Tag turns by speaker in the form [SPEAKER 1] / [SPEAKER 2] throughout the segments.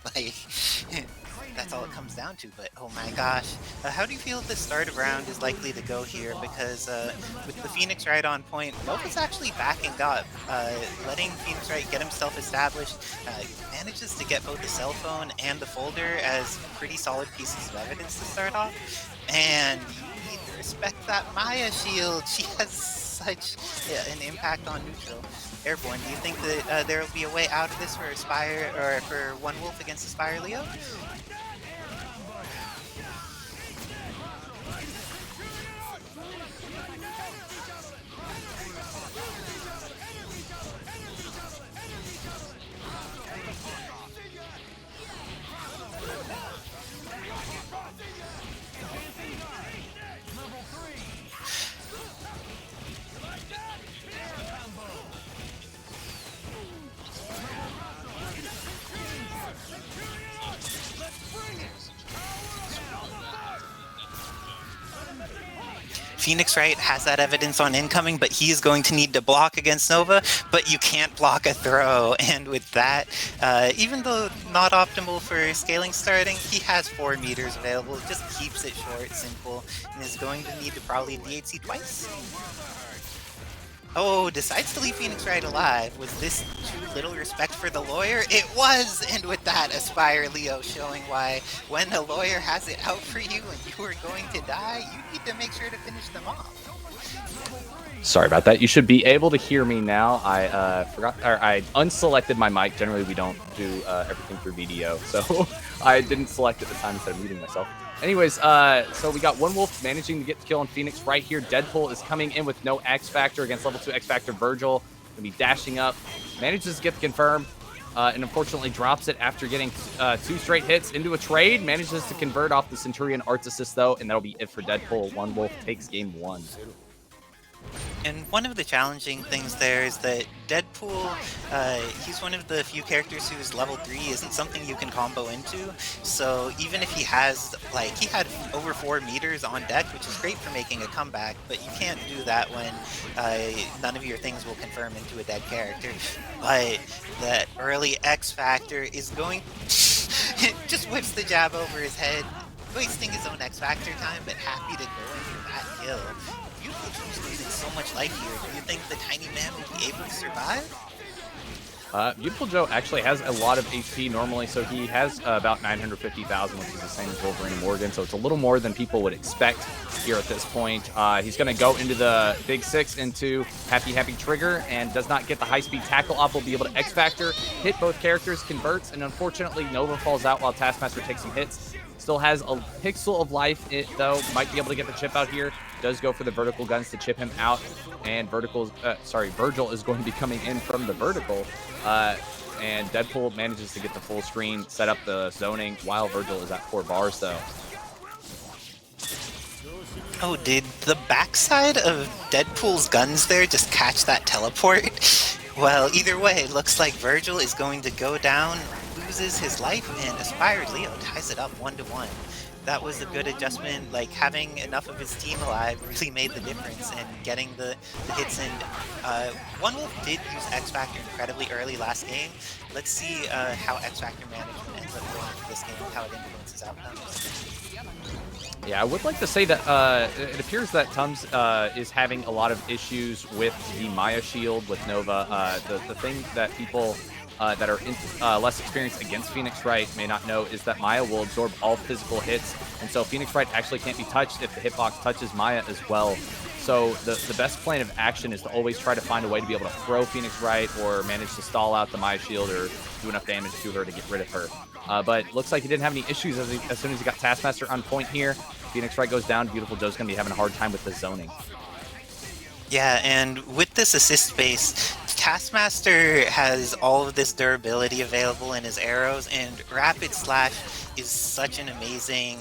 [SPEAKER 1] Like, that's all it comes down to. But oh my gosh, how do you feel the start of round is likely to go here? Because with the Phoenix Wright on point, Nova's actually backing up, letting Phoenix Wright get himself established. Manages to get both the cell phone and the folder as pretty solid pieces of evidence to start off. And you need to respect that Maya shield. She has such an impact on neutral. Airborne, do you think that there will be a way out of this for Aspire or for OneWolf against Aspire Leo? Phoenix Wright has that evidence on incoming, but he is going to need to block against Nova, but you can't block a throw. And with that, even though not optimal for scaling starting, he has 4 meters available. It just keeps it short, simple, and is going to need to probably DHC twice. Oh, decides to leave Phoenix Wright alive. Was this too little respect for the lawyer? It was! And with that, Aspire Leo showing why when a lawyer has it out for you and you are going to die, you need to make sure to finish them off.
[SPEAKER 2] Sorry about that. You should be able to hear me now. I forgot, or I unselected my mic. Generally, we don't do everything through VDO, so I didn't select at the time instead of muting myself. Anyways, so we got OneWolf managing to get the kill on Phoenix right here. Deadpool is coming in with no X Factor against level 2 X Factor Vergil. Gonna be dashing up, manages to get the confirm, and unfortunately drops it after getting 2 straight hits into a trade. Manages to convert off the Centurion Arts Assist though, and that'll be it for Deadpool. OneWolf takes game 1.
[SPEAKER 1] And one of the challenging things there is that Deadpool, he's one of the few characters whose level 3 isn't something you can combo into. So even if he has, like, he had over 4 meters on deck, which is great for making a comeback, but you can't do that when none of your things will confirm into a dead character. But that early X Factor is going, just whips the jab over his head, wasting his own X Factor time, but happy to go in for that kill. Beautiful losing so much life here. Do you think the tiny man will be able to survive?
[SPEAKER 2] Beautiful Joe actually has a lot of HP normally, so he has about 950,000, which is the same as Wolverine and Morgan, so it's a little more than people would expect here at this point. He's going to go into the Big 6 into Happy Trigger, and does not get the high-speed tackle off. Will be able to X-Factor, hit both characters, converts, and unfortunately Nova falls out while Taskmaster takes some hits. Still has a pixel of life, though. Might be able to get the chip out here. Does go for the vertical guns to chip him out. And Vergil is going to be coming in from the vertical. And Deadpool manages to get the full screen, set up the zoning, while Vergil is at 4 bars, though.
[SPEAKER 1] Oh, did the backside of Deadpool's guns there just catch that teleport? Well, either way, looks like Vergil is going to go down, loses his life, and Aspired Leo ties it up 1-1. That was a good adjustment. Like, having enough of his team alive really made the difference, and getting the hits in. OneWolf did use X Factor incredibly early last game. Let's see how X Factor management ends up going for this game and how it influences outcomes.
[SPEAKER 2] Yeah, I would like to say that it appears that Tums is having a lot of issues with the Maya shield with Nova. The thing that people that are less experienced against Phoenix Wright may not know is that Maya will absorb all physical hits, and so Phoenix Wright actually can't be touched if the hitbox touches Maya as well. So the best plan of action is to always try to find a way to be able to throw Phoenix Wright or manage to stall out the Maya shield or do enough damage to her to get rid of her. But looks like he didn't have any issues as soon as he got Taskmaster on point here. Phoenix Wright goes down. Beautiful Joe's going to be having a hard time with the zoning.
[SPEAKER 1] Yeah, and with this assist base, Taskmaster has all of this durability available in his arrows, and Rapid Slash is such an amazing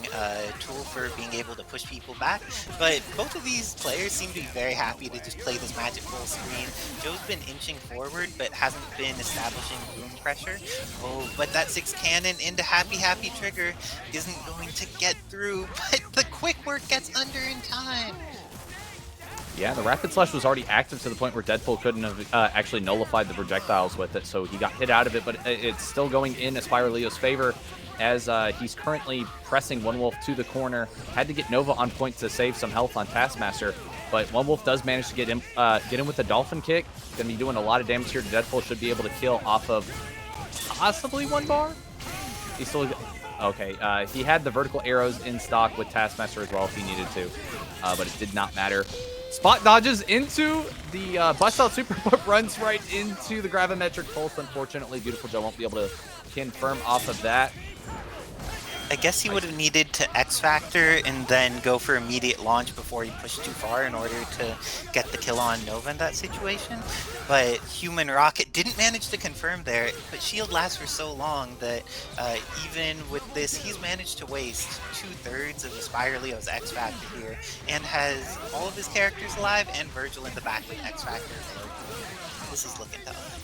[SPEAKER 1] tool for being able to push people back. But both of these players seem to be very happy to just play this magic full screen. Joe's been inching forward, but hasn't been establishing room pressure. Oh, but that 6 cannon into Happy Trigger isn't going to get through, but the quick work gets under in time.
[SPEAKER 2] Yeah, the Rapid Slash was already active to the point where Deadpool couldn't have actually nullified the projectiles with it, so he got hit out of it, but it's still going in Aspire Leo's favor as he's currently pressing OneWolf to the corner. Had to get Nova on point to save some health on Taskmaster, but OneWolf does manage to get in with the Dolphin Kick. Going to be doing a lot of damage here to Deadpool. Should be able to kill off of possibly 1 bar. He's still... Okay, he had the vertical arrows in stock with Taskmaster as well if he needed to, but it did not matter. Spot dodges into the bust out super, but runs right into the gravimetric pulse. Unfortunately, Beautiful Joe won't be able to confirm off of that.
[SPEAKER 1] I guess he would have needed to X Factor and then go for immediate launch before he pushed too far in order to get the kill on Nova in that situation. But Human Rocket didn't manage to confirm there, but shield lasts for so long that even with this, he's managed to waste 2/3 of Aspire Leo's X Factor here and has all of his characters alive and Vergil in the back with X Factor. This is looking tough.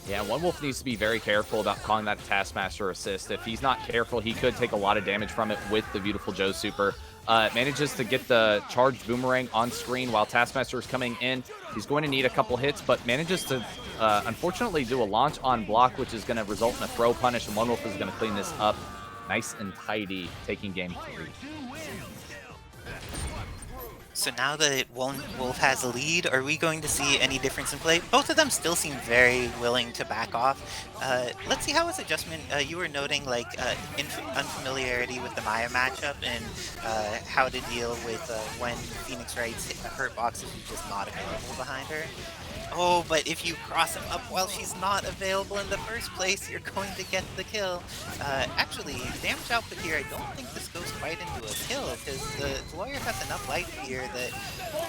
[SPEAKER 2] Yeah, OneWolf needs to be very careful about calling that Taskmaster assist. If he's not careful, he could take a lot of damage from it with the Beautiful Joe super. Manages to get the charged boomerang on screen while Taskmaster is coming in. He's going to need a couple hits, but manages to, unfortunately, do a launch on block, which is going to result in a throw punish, and OneWolf is going to clean this up nice and tidy, taking game 3.
[SPEAKER 1] So now that OneWolf has a lead, are we going to see any difference in play? Both of them still seem very willing to back off. Let's see how his adjustment, you were noting like unfamiliarity with the Maya matchup and how to deal with when Phoenix Wright's hit the hurt box if she's just not available behind her. Oh, but if you cross him up while she's not available in the first place, you're going to get the kill. Actually, damage output here, I don't think this goes quite into a kill, because the lawyer has enough life here that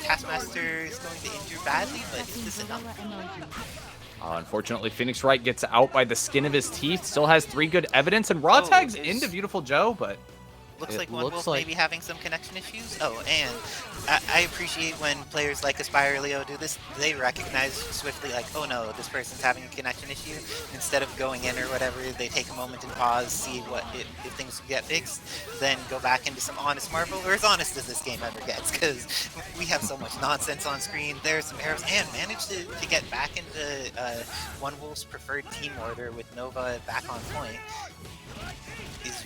[SPEAKER 1] Taskmaster is going to injure badly, but is this enough?
[SPEAKER 2] Unfortunately, Phoenix Wright gets out by the skin of his teeth, still has 3 good evidence, and raw tags into Beautiful Joe, but...
[SPEAKER 1] Looks like OneWolf may be having some connection issues. Oh, and I appreciate when players like Aspire Leo do this. They recognize swiftly, like, oh no, this person's having a connection issue. Instead of going in or whatever, they take a moment and pause, see what if things get fixed, then go back into some honest Marvel, or as honest as this game ever gets, because we have so much nonsense on screen. There's some arrows, and managed to get back into OneWolf's preferred team order with Nova back on point.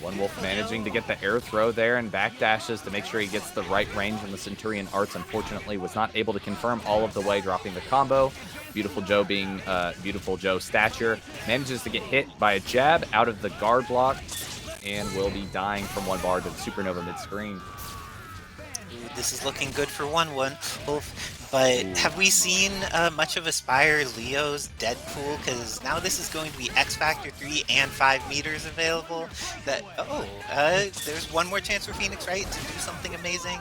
[SPEAKER 2] OneWolf managing to get the air throw there and backdashes to make sure he gets the right range on the Centurion Arts. Unfortunately, was not able to confirm all of the way, dropping the combo. Beautiful Joe being Beautiful Joe stature. Manages to get hit by a jab out of the guard block and will be dying from 1 bar to the Supernova mid-screen.
[SPEAKER 1] This is looking good for OneWolf. But have we seen much of Aspire Leo's Deadpool? Because now this is going to be X Factor 3 and 5 meters available. There's one more chance for Phoenix Wright to do something amazing.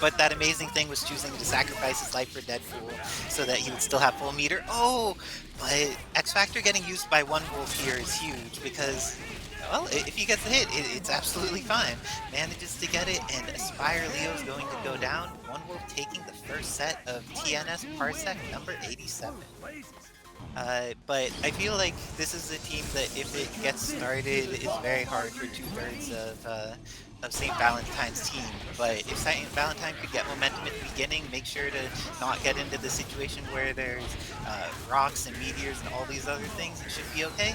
[SPEAKER 1] But that amazing thing was choosing to sacrifice his life for Deadpool so that he would still have full meter. Oh, but X Factor getting used by OneWolf here is huge because... well, if he gets the hit, it's absolutely fine. Manages to get it, and Aspire Leo is going to go down. OneWolf taking the first set of TNS Parsec number 87. But I feel like this is a team that, if it gets started, is very hard for 2/3 of St. Valentine's team. But if St. Valentine could get momentum at the beginning, make sure to not get into the situation where there's rocks and meteors and all these other things, it should be okay.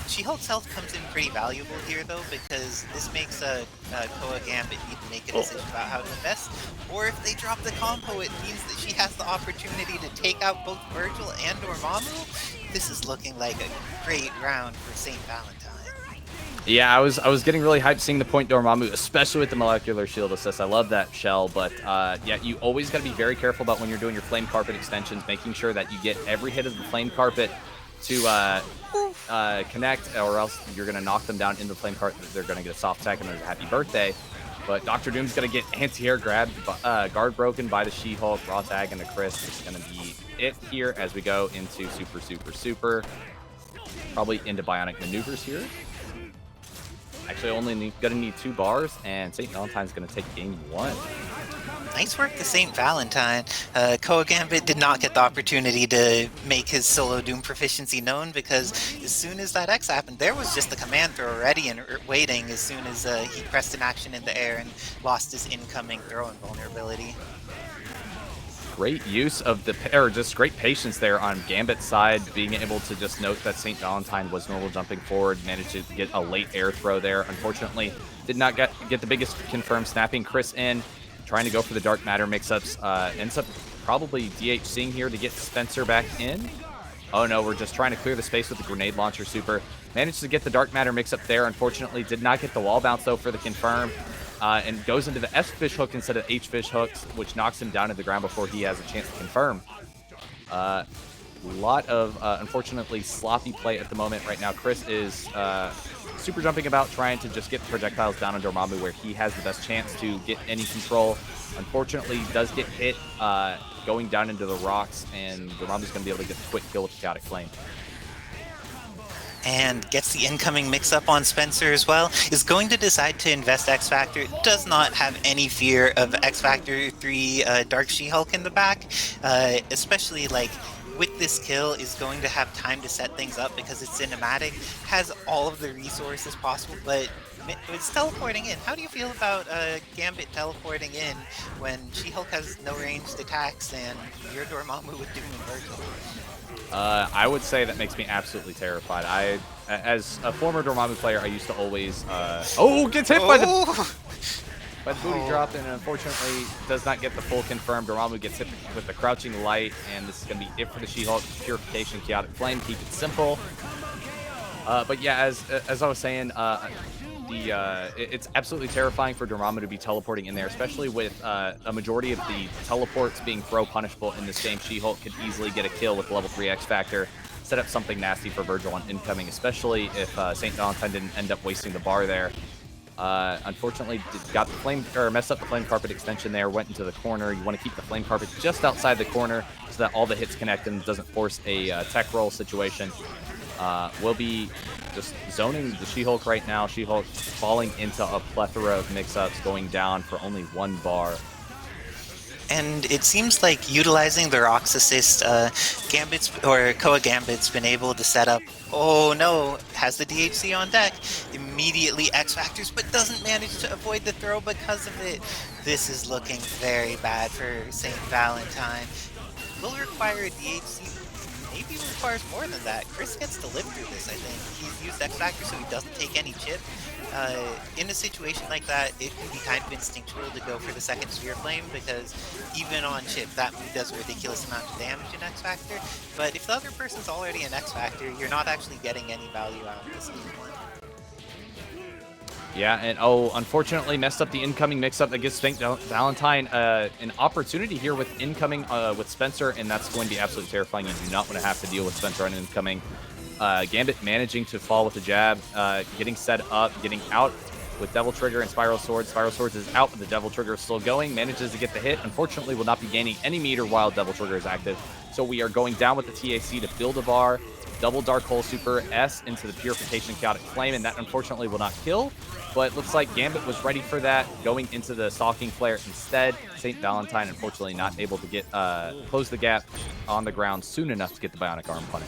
[SPEAKER 1] She-Hulk's health comes in pretty valuable here, though, because this makes Koa Gambit need to make a decision about how to invest. Or if they drop the combo, it means that she has the opportunity to take out both Vergil and Dormammu. This is looking like a great round for St. Valentine.
[SPEAKER 2] Yeah, I was getting really hyped seeing the point Dormammu, especially with the molecular shield assist. I love that shell, but yeah, you always got to be very careful about when you're doing your flame carpet extensions, making sure that you get every hit of the flame carpet to connect, or else you're going to knock them down in the flame carpet. They're going to get a soft tech and there's a happy birthday. But Dr. Doom's going to get anti-air grabbed, guard broken by the She-Hulk, raw tag, and the Chris. It's going to be it here as we go into super. Probably into bionic maneuvers here. Actually, only going to need 2 bars, and St. Valentine's going to take game 1.
[SPEAKER 1] Nice work to St. Valentine. Koa Gambit did not get the opportunity to make his solo Doom proficiency known, because as soon as that X happened, there was just the command throw ready and waiting as soon as he pressed an action in the air and lost his incoming throw invulnerability.
[SPEAKER 2] Great use of the, or just great patience there on Gambit's side, being able to just note that St. Valentine was normal jumping forward, managed to get a late air throw there. Unfortunately, did not get the biggest confirm, snapping Chris in, trying to go for the dark matter mix-ups, ends up probably DHCing here to get Spencer back in. Oh no, we're just trying to clear the space with the grenade launcher super. Managed to get the dark matter mix-up there, unfortunately did not get the wall bounce though for the confirm. And goes into the S fish hook instead of H fish hooks, which knocks him down to the ground before he has a chance to confirm. A lot of, unfortunately, sloppy play at the moment right now. Chris is super jumping about, trying to just get the projectiles down on Dormammu where he has the best chance to get any control. Unfortunately, does get hit going down into the rocks, and Dormammu's going to be able to get the quick kill with the Chaotic Flame.
[SPEAKER 1] And gets the incoming mix-up on Spencer as well, is going to decide to invest X Factor, does not have any fear of X Factor 3 Dark She-Hulk in the back, especially like with this kill is going to have time to set things up because it's cinematic, has all of the resources possible, but it's teleporting in. How do you feel about Gambit teleporting in when She-Hulk has no ranged attacks and your Dormammu with Doom and Vergil?
[SPEAKER 2] I would say that makes me absolutely terrified. As a former Dormammu player, I used to always... gets hit by the booty drop, and unfortunately does not get the full confirm. Dormammu gets hit with the crouching light, and this is going to be it for the She-Hulk. Purification, Chaotic Flame, keep it simple. But yeah, as I was saying, it's absolutely terrifying for Dormammu to be teleporting in there, especially with a majority of the teleports being throw punishable in this game. She-Hulk could easily get a kill with level 3 X Factor, set up something nasty for Vergil on incoming, especially if St. Valentine didn't end up wasting the bar there. Unfortunately, got the flame, or messed up the flame carpet extension there, went into the corner. You want to keep the flame carpet just outside the corner so that all the hits connect and doesn't force a tech roll situation. Will be just zoning the She-Hulk right now. She-Hulk falling into a plethora of mix-ups, going down for only 1 bar.
[SPEAKER 1] And it seems like utilizing the Rocks assist, Gambit's or Koa Gambit's been able to set up. Oh no, has the DHC on deck. Immediately X Factors, but doesn't manage to avoid the throw because of it. This is looking very bad for St. Valentine. Will require a DHC. Maybe requires more than that. Chris gets to live through this, I think. He's used X Factor so he doesn't take any chip. In a situation like that, it can be kind of instinctual to go for the second Sphere Flame because even on chip, that move does a ridiculous amount of damage in X Factor. But if the other person's already an X Factor, you're not actually getting any value out of this game.
[SPEAKER 2] Yeah, and unfortunately messed up the incoming mix-up that gives St. Valentine an opportunity here with incoming with Spencer, and that's going to be absolutely terrifying. You do not want to have to deal with Spencer on incoming. Gambit managing to fall with the jab, getting set up, getting out with Devil Trigger and Spiral Swords. Spiral Swords is out, but the Devil Trigger is still going. Manages to get the hit. Unfortunately, will not be gaining any meter while Devil Trigger is active. So we are going down with the TAC to build a bar. Double Dark Hole Super S into the Purification Chaotic Flame, and that unfortunately will not kill. But looks like Gambit was ready for that, going into the Stalking Flare instead. St. Valentine unfortunately not able to get close the gap on the ground soon enough to get the Bionic Arm punish.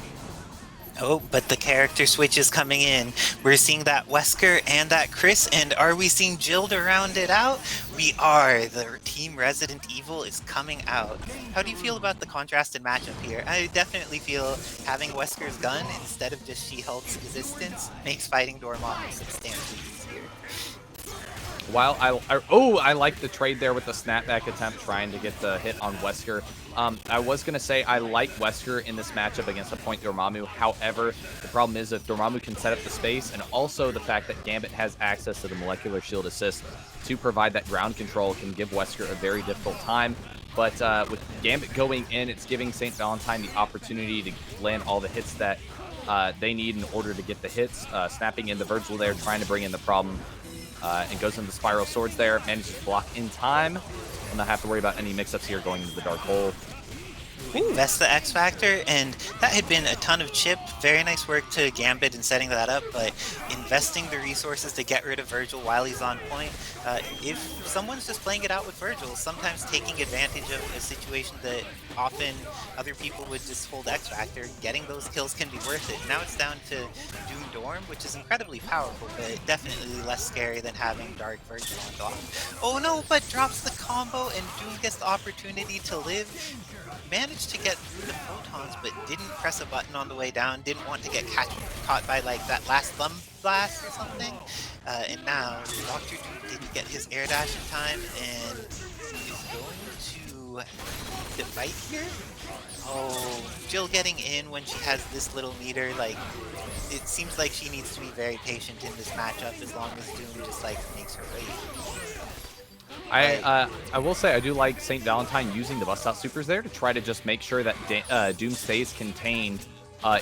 [SPEAKER 1] Oh, but the character switch is coming in. We're seeing that Wesker and that Chris, and are we seeing Jill to round it out? We are. The Team Resident Evil is coming out. How do you feel about the contrasted matchup here? I definitely feel having Wesker's gun instead of just She-Hulk's resistance makes fighting Dormammu substantially easier.
[SPEAKER 2] While I like the trade there with the snapback attempt, trying to get the hit on Wesker. I was going to say I like Wesker in this matchup against a point Dormammu. However, the problem is that Dormammu can set up the space, and also the fact that Gambit has access to the molecular shield assist to provide that ground control can give Wesker a very difficult time. But with Gambit going in, it's giving St. Valentine the opportunity to land all the hits that they need in order to get the hits. Snapping in the Vergil there, trying to bring in the problem. And goes into the Spiral Swords there, manages to block in time. Will not have to worry about any mix-ups here going into the Dark Hole.
[SPEAKER 1] That's the X Factor, and that had been a ton of chip. Very nice work to Gambit in setting that up, but investing the resources to get rid of Vergil while he's on point. If someone's just playing it out with Vergil, sometimes taking advantage of a situation that often other people would just hold X Factor. Getting those kills can be worth it. Now it's down to Doom Dorm, which is incredibly powerful, but definitely less scary than having Dark Vergil on block. Oh no, but drops the combo and Doom gets the opportunity to live. Managed to get through the photons, but didn't press a button on the way down, didn't want to get caught by like that last thumb blast or something. And now Dr. Doom didn't get his air dash in time and is going to the fight here. Oh, Jill getting in when she has this little meter, like, it seems like she needs to be very patient in this matchup as long as Doom just like makes her wait.
[SPEAKER 2] I will say I do like St. Valentine using the bust out supers there to try to just make sure that Doom stays contained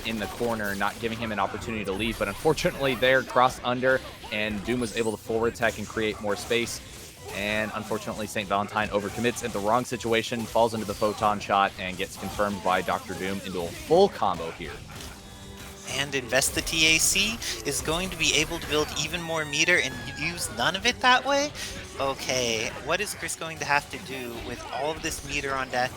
[SPEAKER 2] in the corner, not giving him an opportunity to leave. But unfortunately, there crossed under, and Doom was able to forward tech and create more space. And unfortunately, St. Valentine overcommits in the wrong situation, falls into the photon shot, and gets confirmed by Dr. Doom into a full combo here.
[SPEAKER 1] And Invest the TAC is going to be able to build even more meter and use none of it that way? Okay, what is Chris going to have to do with all of this meter on deck?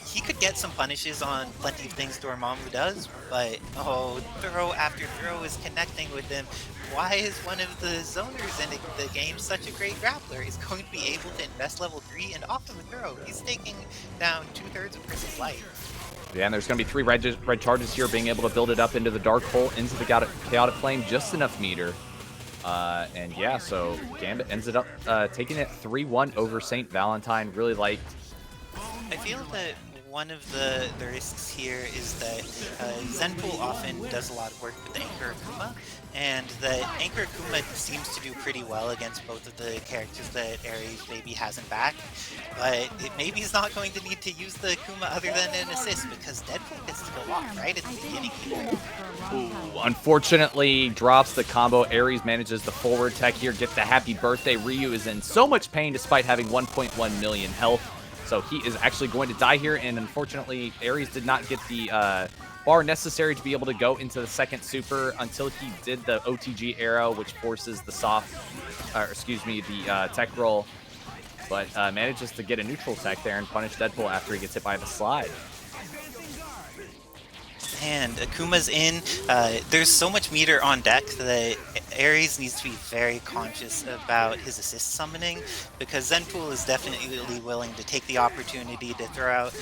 [SPEAKER 1] He could get some punishes on plenty of things Dormammu does, but oh, throw after throw is connecting with him. Why is one of the zoners in the game such a great grappler? He's going to be able to invest level 3 and off of a throw. He's taking down 2/3 of Chris's life.
[SPEAKER 2] Yeah, and there's going to be 3 red charges here, being able to build it up into the Dark Hole, into the Chaotic Flame, just enough meter. And yeah, so Gambit ends up taking it 3-1 over St. Valentine. Really liked.
[SPEAKER 1] I feel that one of the risks here is that Zenpool often does a lot of work with the Anchor Akuma, and that Anchor Akuma seems to do pretty well against both of the characters that immaariesbaby has in back, but it maybe is not going to need to use the Akuma other than an assist, because Deadpool gets to go off right at the beginning here.
[SPEAKER 2] Ooh, unfortunately, drops the combo. Ares manages the forward tech here, get the happy birthday. Ryu is in so much pain despite having 1.1 million health. So he is actually going to die here, and unfortunately, Ares did not get the bar necessary to be able to go into the second super until he did the OTG arrow, which forces the the tech roll, but manages to get a neutral tech there and punish Deadpool after he gets hit by the slide.
[SPEAKER 1] And Akuma's in. There's so much meter on deck that Ares needs to be very conscious about his assist summoning, because Zenpool is definitely willing to take the opportunity to throw out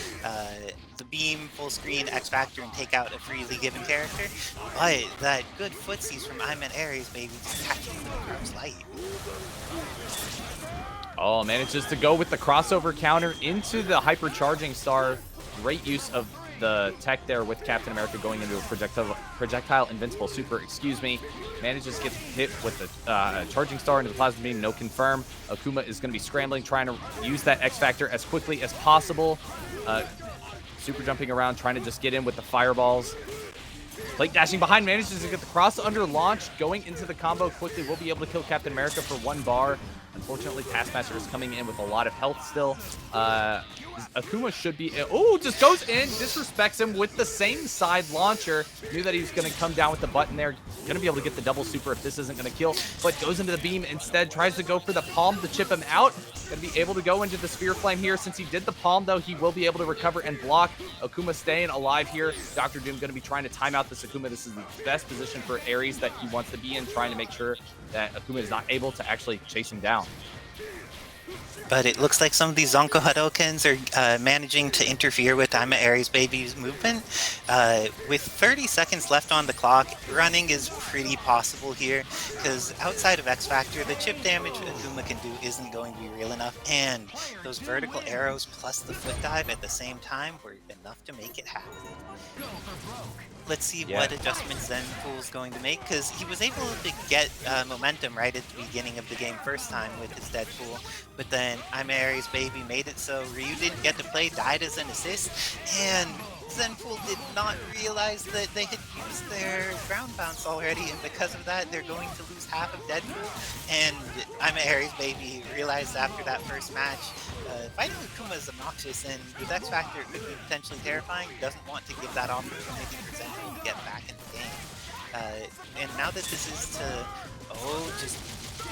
[SPEAKER 1] the beam, full screen, X Factor, and take out a freely given character. But that good footsies from immaariesbaby just catching him across light.
[SPEAKER 2] Oh, manages to go with the crossover counter into the hypercharging star. Great use of the tech there with Captain America going into a projectile invincible super, manages to get hit with the charging star into the plasma beam, no confirm. Akuma is going to be scrambling, trying to use that X Factor as quickly as possible. Super jumping around, trying to just get in with the fireballs. Blake dashing behind, manages to get the cross under launch, going into the combo quickly, will be able to kill Captain America for 1 bar. Unfortunately, Taskmaster is coming in with a lot of health still. Akuma should be... Oh, just goes in, disrespects him with the same side launcher. Knew that he was going to come down with the button there. Going to be able to get the double super if this isn't going to kill. But goes into the beam instead. Tries to go for the palm to chip him out. Going to be able to go into the spear flame here. Since he did the palm, though, he will be able to recover and block. Akuma staying alive here. Dr. Doom going to be trying to time out this Akuma. This is the best position for Ares that he wants to be in, trying to make sure that Akuma is not able to actually chase him down.
[SPEAKER 1] But it looks like some of these Zonko Hadokens are managing to interfere with immaariesbaby's movement. With 30 seconds left on the clock, running is pretty possible here, because outside of X Factor, the chip damage Akuma can do isn't going to be real enough, and those vertical arrows plus the foot dive at the same time were enough to make it happen. Let's see what adjustments Zenpool is going to make, because he was able to get momentum right at the beginning of the game first time with his Deadpool, but then immaariesbaby made it so Ryu didn't get to play, died as an assist, and Zenpool did not realize that they had used their ground bounce already, and because of that, they're going to lose half of Deadpool. And immaariesbaby realized after that first match, fighting Akuma is obnoxious, and with X Factor, it could be potentially terrifying. He doesn't want to give that opportunity for Zenpool to get back in the game. And now that this is to, just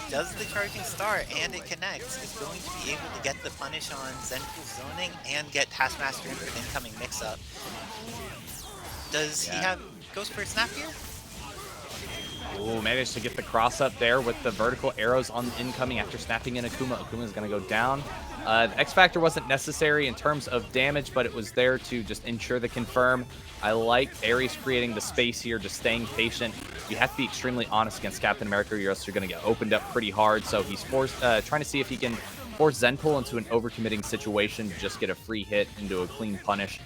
[SPEAKER 1] does the charging star and it connects, is going to be able to get the punish on Zenpool's zoning and get Taskmaster in for the incoming mix-up. Does he have goes for a snap here?
[SPEAKER 2] Ooh, managed to get the cross up there with the vertical arrows on the incoming after snapping in Akuma. Akuma is going to go down. The X Factor wasn't necessary in terms of damage, but it was there to just ensure the confirm. I like Ares creating the space here, just staying patient. You have to be extremely honest against Captain America, or else you're going to get opened up pretty hard. So he's forced, trying to see if he can force Zenpool into an overcommitting situation, just get a free hit into a clean punish.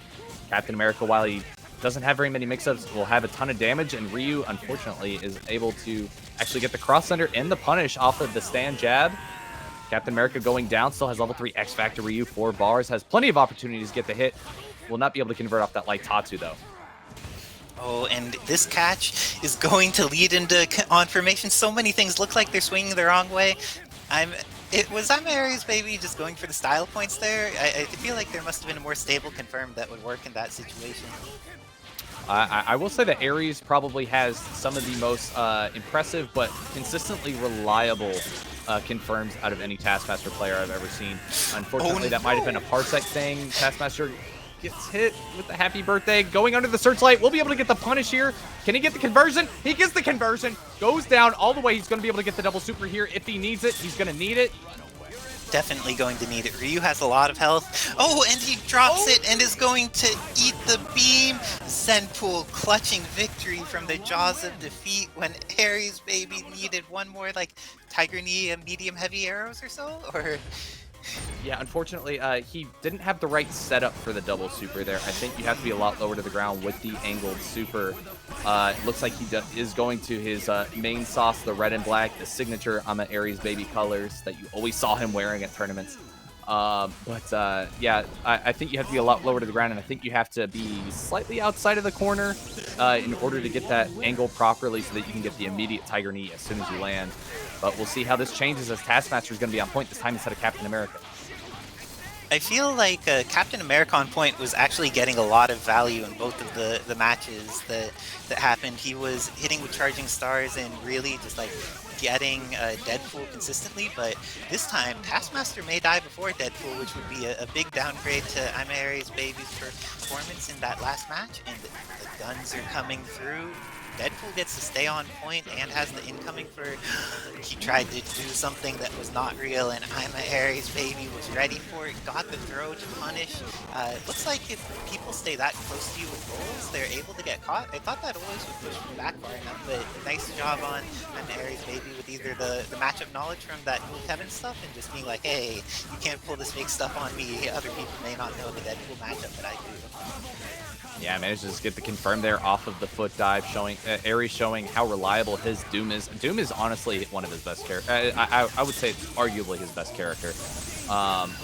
[SPEAKER 2] Captain America, while he doesn't have very many mix-ups, will have a ton of damage, and Ryu, unfortunately, is able to actually get the cross-under and the punish off of the stand jab. Captain America going down, still has level 3 X-Factor. Ryu, 4 bars, has plenty of opportunities to get the hit. Will not be able to convert off that light Tatsu, though.
[SPEAKER 1] Oh, and this catch is going to lead into on formation. So many things look like they're swinging the wrong way. I'm immaariesbaby just going for the style points there. I feel like there must have been a more stable confirm that would work in that situation.
[SPEAKER 2] I will say that Ares probably has some of the most impressive but consistently reliable confirms out of any Taskmaster player I've ever seen. Unfortunately, that might have been a Parsec thing. Taskmaster gets hit with the happy birthday. Going under the searchlight. We'll be able to get the punish here. Can he get the conversion? He gets the conversion. Goes down all the way. He's going to be able to get the double super here. If he needs it, he's going to need it.
[SPEAKER 1] Definitely going to need it. Ryu has a lot of health. Oh, and he drops it and is going to eat the beam. Zenpool clutching victory from the jaws of defeat when immaariesbaby needed one more, like, Tiger Knee and medium heavy arrows or so? Or...
[SPEAKER 2] Yeah, unfortunately, he didn't have the right setup for the double super there. I think you have to be a lot lower to the ground with the angled super. It looks like he is going to his main sauce, the red and black, the signature immaariesbaby colors that you always saw him wearing at tournaments. Yeah, I think you have to be a lot lower to the ground, and I think you have to be slightly outside of the corner in order to get that angle properly so that you can get the immediate Tiger Knee as soon as you land. But we'll see how this changes as Taskmaster is going to be on point this time instead of Captain America.
[SPEAKER 1] I feel like Captain America on point was actually getting a lot of value in both of the matches that happened. He was hitting with charging stars and really just like getting Deadpool consistently, but this time Taskmaster may die before Deadpool, which would be a big downgrade to immaariesbaby's performance in that last match, and the guns are coming through. Deadpool gets to stay on point and has the incoming for... He tried to do something that was not real, and immaariesbaby was ready for it, got the throw to punish. Looks like if people stay that close to you with rolls, they're able to get caught. I thought that always would push them back far enough, but nice job on immaariesbaby with either the matchup knowledge from that Dual Kevin stuff and just being like, hey, you can't pull this fake stuff on me. Other people may not know the Deadpool matchup, but I do.
[SPEAKER 2] Yeah, managed to just get the confirm there off of the foot dive, showing Ares showing how reliable his Doom is. Doom is honestly one of his best characters. I would say it's arguably his best character.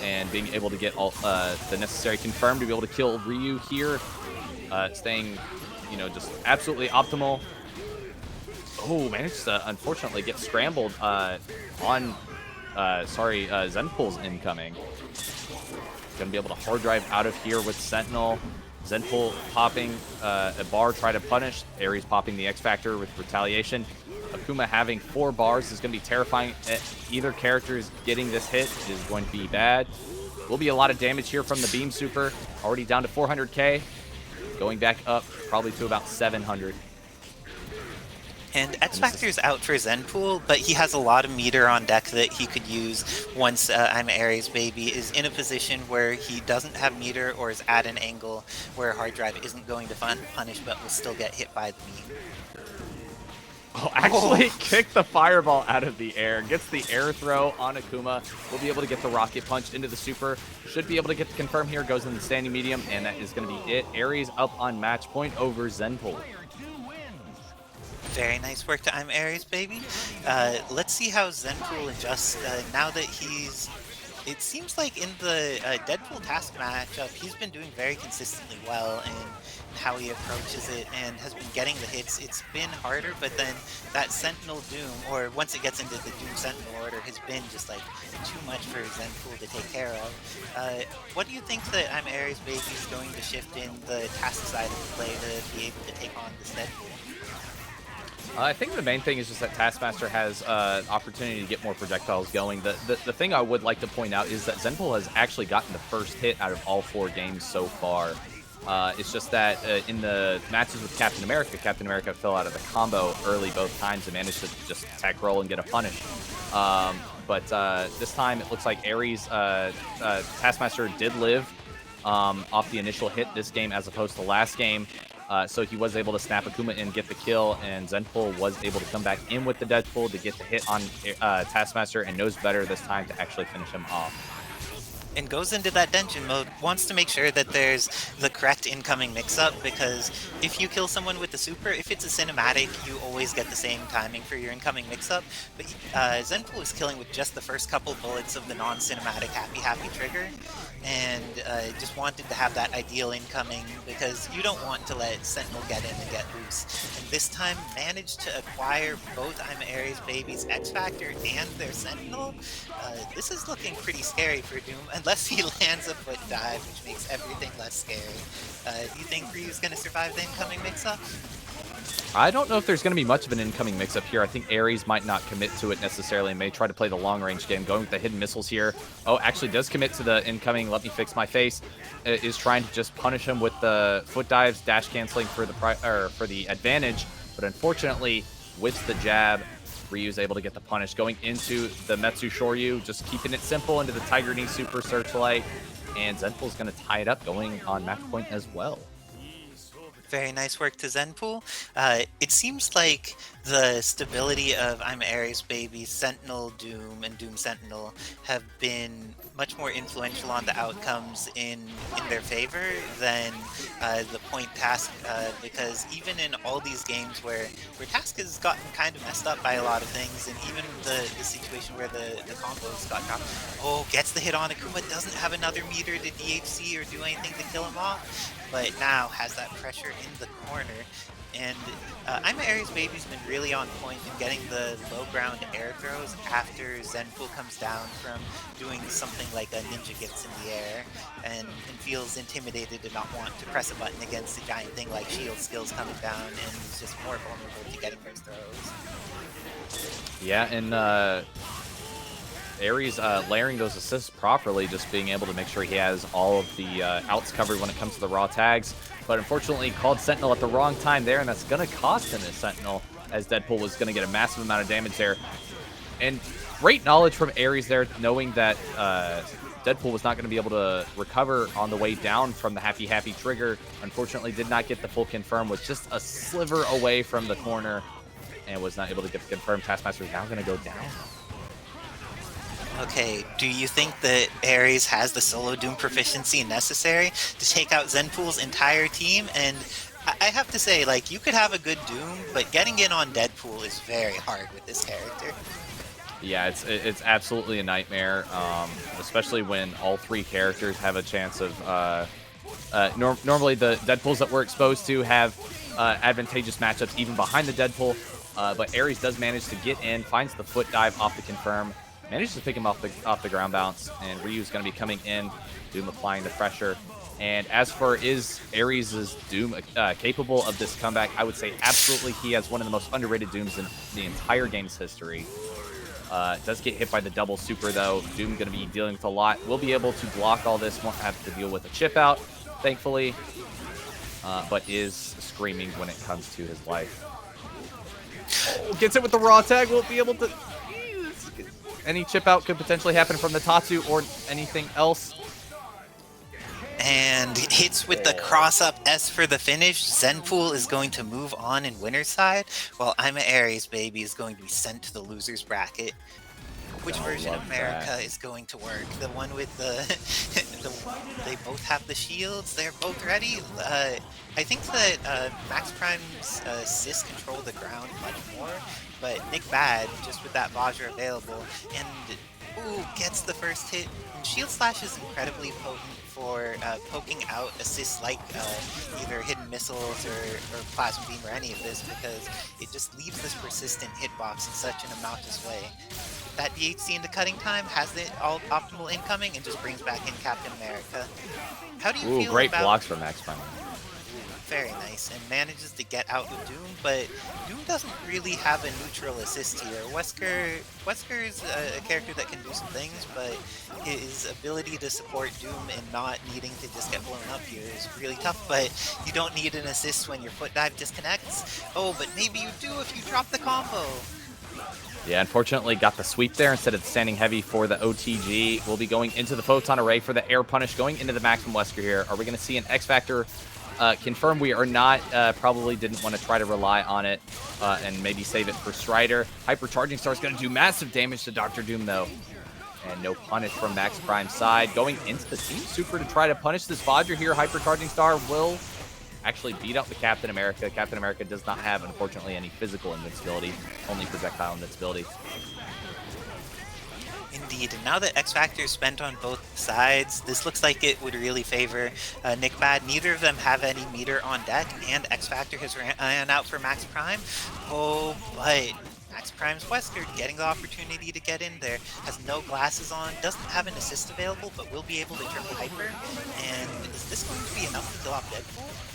[SPEAKER 2] And being able to get all the necessary confirm to be able to kill Ryu here, staying, you know, just absolutely optimal. Oh, managed to unfortunately get scrambled on, Zenpool's incoming. Gonna be able to hard drive out of here with Sentinel. Zenpool popping a bar, try to punish. Ares popping the X Factor with retaliation. Akuma having 4 bars is going to be terrifying. Either character is getting this hit is going to be bad. Will be a lot of damage here from the beam super. Already down to 400k. Going back up probably to about 700.
[SPEAKER 1] And X Factor's out for Zenpool, but he has a lot of meter on deck that he could use once immaariesbaby is in a position where he doesn't have meter or is at an angle where hard drive isn't going to punish but will still get hit by the beam.
[SPEAKER 2] Oh, actually kicked the fireball out of the air. Gets the air throw on Akuma. Will be able to get the rocket punch into the super. Should be able to get the confirm here. Goes in the standing medium, and that is going to be it. Ares up on match point over Zenpool.
[SPEAKER 1] Very nice work to immaariesbaby. Let's see how Zenpool adjusts now that he's... It seems like in the Deadpool task matchup, he's been doing very consistently well in how he approaches it and has been getting the hits. It's been harder, but then that Sentinel Doom, or once it gets into the Doom Sentinel order, has been just like too much for Zenpool to take care of. What do you think that immaariesbaby is going to shift in the task side of the play to be able to take on this Deadpool?
[SPEAKER 2] I think the main thing is just that Taskmaster has opportunity to get more projectiles going. The thing I would like to point out is that Zenpool has actually gotten the first hit out of all 4 games so far. It's just that in the matches with Captain America fell out of the combo early both times and managed to just tech roll and get a punish. But this time it looks like Ares, Taskmaster did live off the initial hit this game as opposed to last game. So he was able to snap Akuma and get the kill, and Zenpool was able to come back in with the Deadpool to get the hit on Taskmaster and knows better this time to actually finish him off.
[SPEAKER 1] And goes into that dungeon mode, wants to make sure that there's the correct incoming mix-up, because if you kill someone with the super, if it's a cinematic, you always get the same timing for your incoming mix-up. But Zenpool is killing with just the first couple bullets of the non-cinematic happy trigger, and just wanted to have that ideal incoming, because you don't want to let Sentinel get in and get loose. And this time managed to acquire both immaariesbaby's X-Factor and their Sentinel. This is looking pretty scary for Doom, unless he lands a foot dive, which makes everything less scary. Do you think Ryu's going to survive the incoming mix-up?
[SPEAKER 2] I don't know if there's going to be much of an incoming mix-up here. I think Ares might not commit to it necessarily and may try to play the long-range game, going with the hidden missiles here. Oh, actually does commit to the incoming, let me fix my face. Is trying to just punish him with the foot dives, dash canceling for the advantage, but unfortunately, with the jab, Ryu's able to get the punish. Going into the Metsu Shoryu, just keeping it simple into the Tiger Knee Super Searchlight, and Zenpool's going to tie it up, going on match point as well.
[SPEAKER 1] Very nice work to Zenpool. It seems like the stability of immaariesbaby, Sentinel Doom, and Doom Sentinel have been much more influential on the outcomes in their favor than the point Task, because even in all these games where Task has gotten kind of messed up by a lot of things, and even the situation where the combos got dropped, gets the hit on Akuma, doesn't have another meter to DHC or do anything to kill him off, but now has that pressure in the corner. And immaariesbaby's been really on point in getting the low ground air throws after Zenpool comes down from doing something like a ninja gets in the air and feels intimidated to not want to press a button against a giant thing like shield skills coming down, and is just more vulnerable to getting those throws.
[SPEAKER 2] Yeah, and Ares layering those assists properly, just being able to make sure he has all of the outs covered when it comes to the raw tags. But unfortunately, called Sentinel at the wrong time there, and that's going to cost him his Sentinel, as Deadpool was going to get a massive amount of damage there. And great knowledge from Ares there, knowing that Deadpool was not going to be able to recover on the way down from the happy trigger. Unfortunately, did not get the full confirm, was just a sliver away from the corner, and was not able to get the confirm. Taskmaster is now going to go down.
[SPEAKER 1] Okay, do you think that Ares has the solo Doom proficiency necessary to take out Zenpool's entire team? And I have to say, like, you could have a good Doom, but getting in on Deadpool is very hard with this character.
[SPEAKER 2] Yeah, it's absolutely a nightmare, especially when all 3 characters have a chance of... normally, the Deadpools that we're exposed to have advantageous matchups even behind the Deadpool, but Ares does manage to get in, finds the foot dive off the confirm, manages to pick him off the ground bounce, and Ryu's going to be coming in, Doom applying the pressure. And as for is Ares' Doom capable of this comeback, I would say absolutely he has one of the most underrated Dooms in the entire game's history. Does get hit by the double super though. Doom going to be dealing with a lot. Will be able to block all this, won't have to deal with a chip out, thankfully, but is screaming when it comes to his life. Oh, gets it with the raw tag, won't be able to... Any chip out could potentially happen from the Tatsu or anything else.
[SPEAKER 1] And hits with the cross-up S for the finish. Zenpool is going to move on in winner's side, while immaariesbaby is going to be sent to the loser's bracket. Which version of America is going to work? The one with the... they both have the shields, they're both ready. I think that MaxPrime's Sis control the ground much more, but NickBad, just with that Vajra available, and gets the first hit. And Shield Slash is incredibly potent for poking out assists like either hidden missiles or plasma beam or any of this, because it just leaves this persistent hitbox in such an obnoxious way. That DHC into cutting time has the all optimal incoming and just brings back in Captain America. How do you feel
[SPEAKER 2] great
[SPEAKER 1] about...
[SPEAKER 2] blocks from MaxPrime.
[SPEAKER 1] Very nice, and manages to get out with Doom, but Doom doesn't really have a neutral assist here. Wesker is a character that can do some things, but his ability to support Doom and not needing to just get blown up here is really tough, but you don't need an assist when your foot dive disconnects. Oh, but maybe you do if you drop the combo.
[SPEAKER 2] Yeah, unfortunately got the sweep there instead of standing heavy for the OTG. We'll be going into the Photon Array for the air punish, going into the maximum Wesker here. Are we going to see an X Factor confirm? We are not. Probably didn't want to try to rely on it and maybe save it for Strider. Hypercharging Star is going to do massive damage to Dr. Doom, though. And no punish from MaxPrime's side. Going into the Team Super to try to punish this Vajra here. Hypercharging Star will actually beat out the Captain America. Captain America does not have, unfortunately, any physical invincibility, only projectile invincibility.
[SPEAKER 1] Indeed, and now that X Factor is spent on both sides, this looks like it would really favor NickBad. Neither of them have any meter on deck, and X Factor has ran out for MaxPrime. Oh, but MaxPrime's Wesker getting the opportunity to get in there, has no glasses on, doesn't have an assist available, but will be able to triple hyper. And is this going to be enough to kill off Deadpool?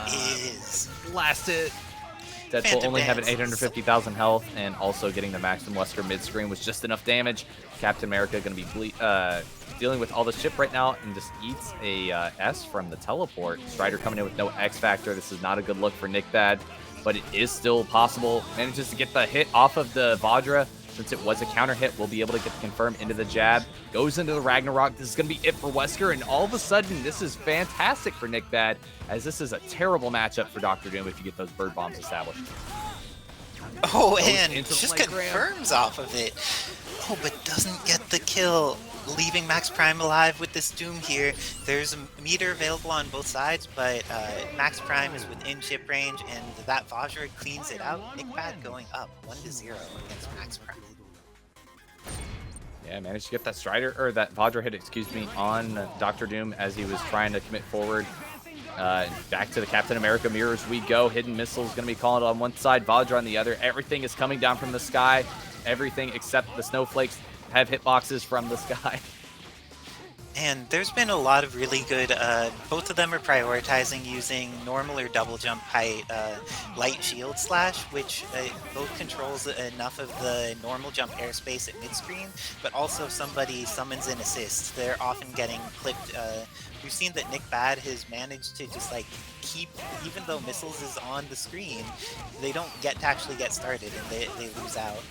[SPEAKER 1] It is.
[SPEAKER 2] Blast it. Deadpool
[SPEAKER 1] Phantom
[SPEAKER 2] only having
[SPEAKER 1] Dance.
[SPEAKER 2] 850,000 health, and also getting the maximum Wesker mid-screen was just enough damage. Captain America going to be dealing with all the chip right now and just eats a S from the teleport. Strider coming in with no X Factor. This is not a good look for NickBad, but it is still possible. Manages to get the hit off of the Vajra. Since it was a counter hit, we'll be able to get the confirm into the jab. Goes into the Ragnarok. This is going to be it for Wesker, and all of a sudden, this is fantastic for NickBad, as this is a terrible matchup for Dr. Doom if you get those bird bombs established.
[SPEAKER 1] Oh,
[SPEAKER 2] Goes
[SPEAKER 1] and
[SPEAKER 2] into the
[SPEAKER 1] just
[SPEAKER 2] light ram.
[SPEAKER 1] confirms off of it. Oh, but doesn't get the kill, leaving MaxPrime alive with this Doom here. There's a meter available on both sides, but MaxPrime is within chip range, and that Vajra cleans it out. NickBad going up 1-0 against MaxPrime.
[SPEAKER 2] Yeah, managed to get that Strider, or that Vajra hit, excuse me, on Dr. Doom as he was trying to commit forward. Back to the Captain America mirrors we go. Hidden missiles going to be calling on one side, Vajra on the other. Everything is coming down from the sky. Everything except the snowflakes have hitboxes from the sky.
[SPEAKER 1] And there's been a lot of really good, both of them are prioritizing using normal or double jump height light shield slash, which both controls enough of the normal jump airspace at mid-screen, but also if somebody summons an assist, they're often getting clipped. We've seen that NickBad has managed to just like keep, even though missiles is on the screen, they don't get to actually get started and they lose out.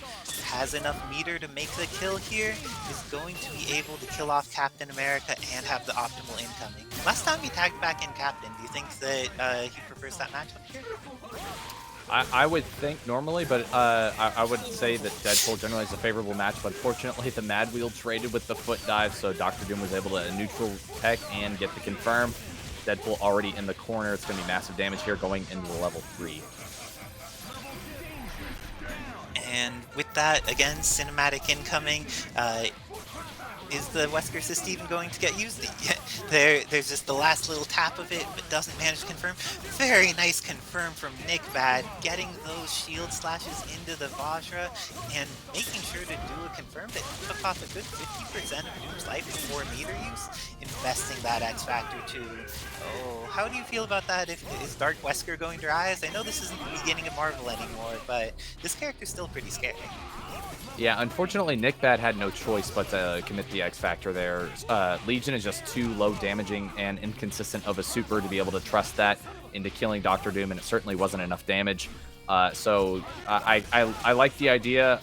[SPEAKER 1] Has enough meter to make the kill here, is going to be able to kill off Captain America and have the optimal incoming. Last time he tagged back in Captain, do you think that he prefers that matchup here?
[SPEAKER 2] I would think normally, but I would say that Deadpool generally is a favorable match, but unfortunately the Mad Wheel traded with the foot dive, so Dr. Doom was able to neutral tech and get the confirm. Deadpool already in the corner. It's going to be massive damage here going into the level 3.
[SPEAKER 1] And with that, again, cinematic incoming. Is the Wesker assist even going to get used? There's just the last little tap of it, but doesn't manage to confirm. Very nice confirm from NickBad, getting those shield slashes into the Vajra and making sure to do a confirm that took off a good 50% of Doom's life before meter use, investing that X Factor too. Oh, how do you feel about that? Is Dark Wesker going to rise? I know this isn't the beginning of Marvel anymore, but this character's still pretty scary.
[SPEAKER 2] Yeah, unfortunately, NickBad had no choice but to commit the X Factor there. Legion is just too low damaging and inconsistent of a super to be able to trust that into killing Dr. Doom, and it certainly wasn't enough damage. So I like the idea.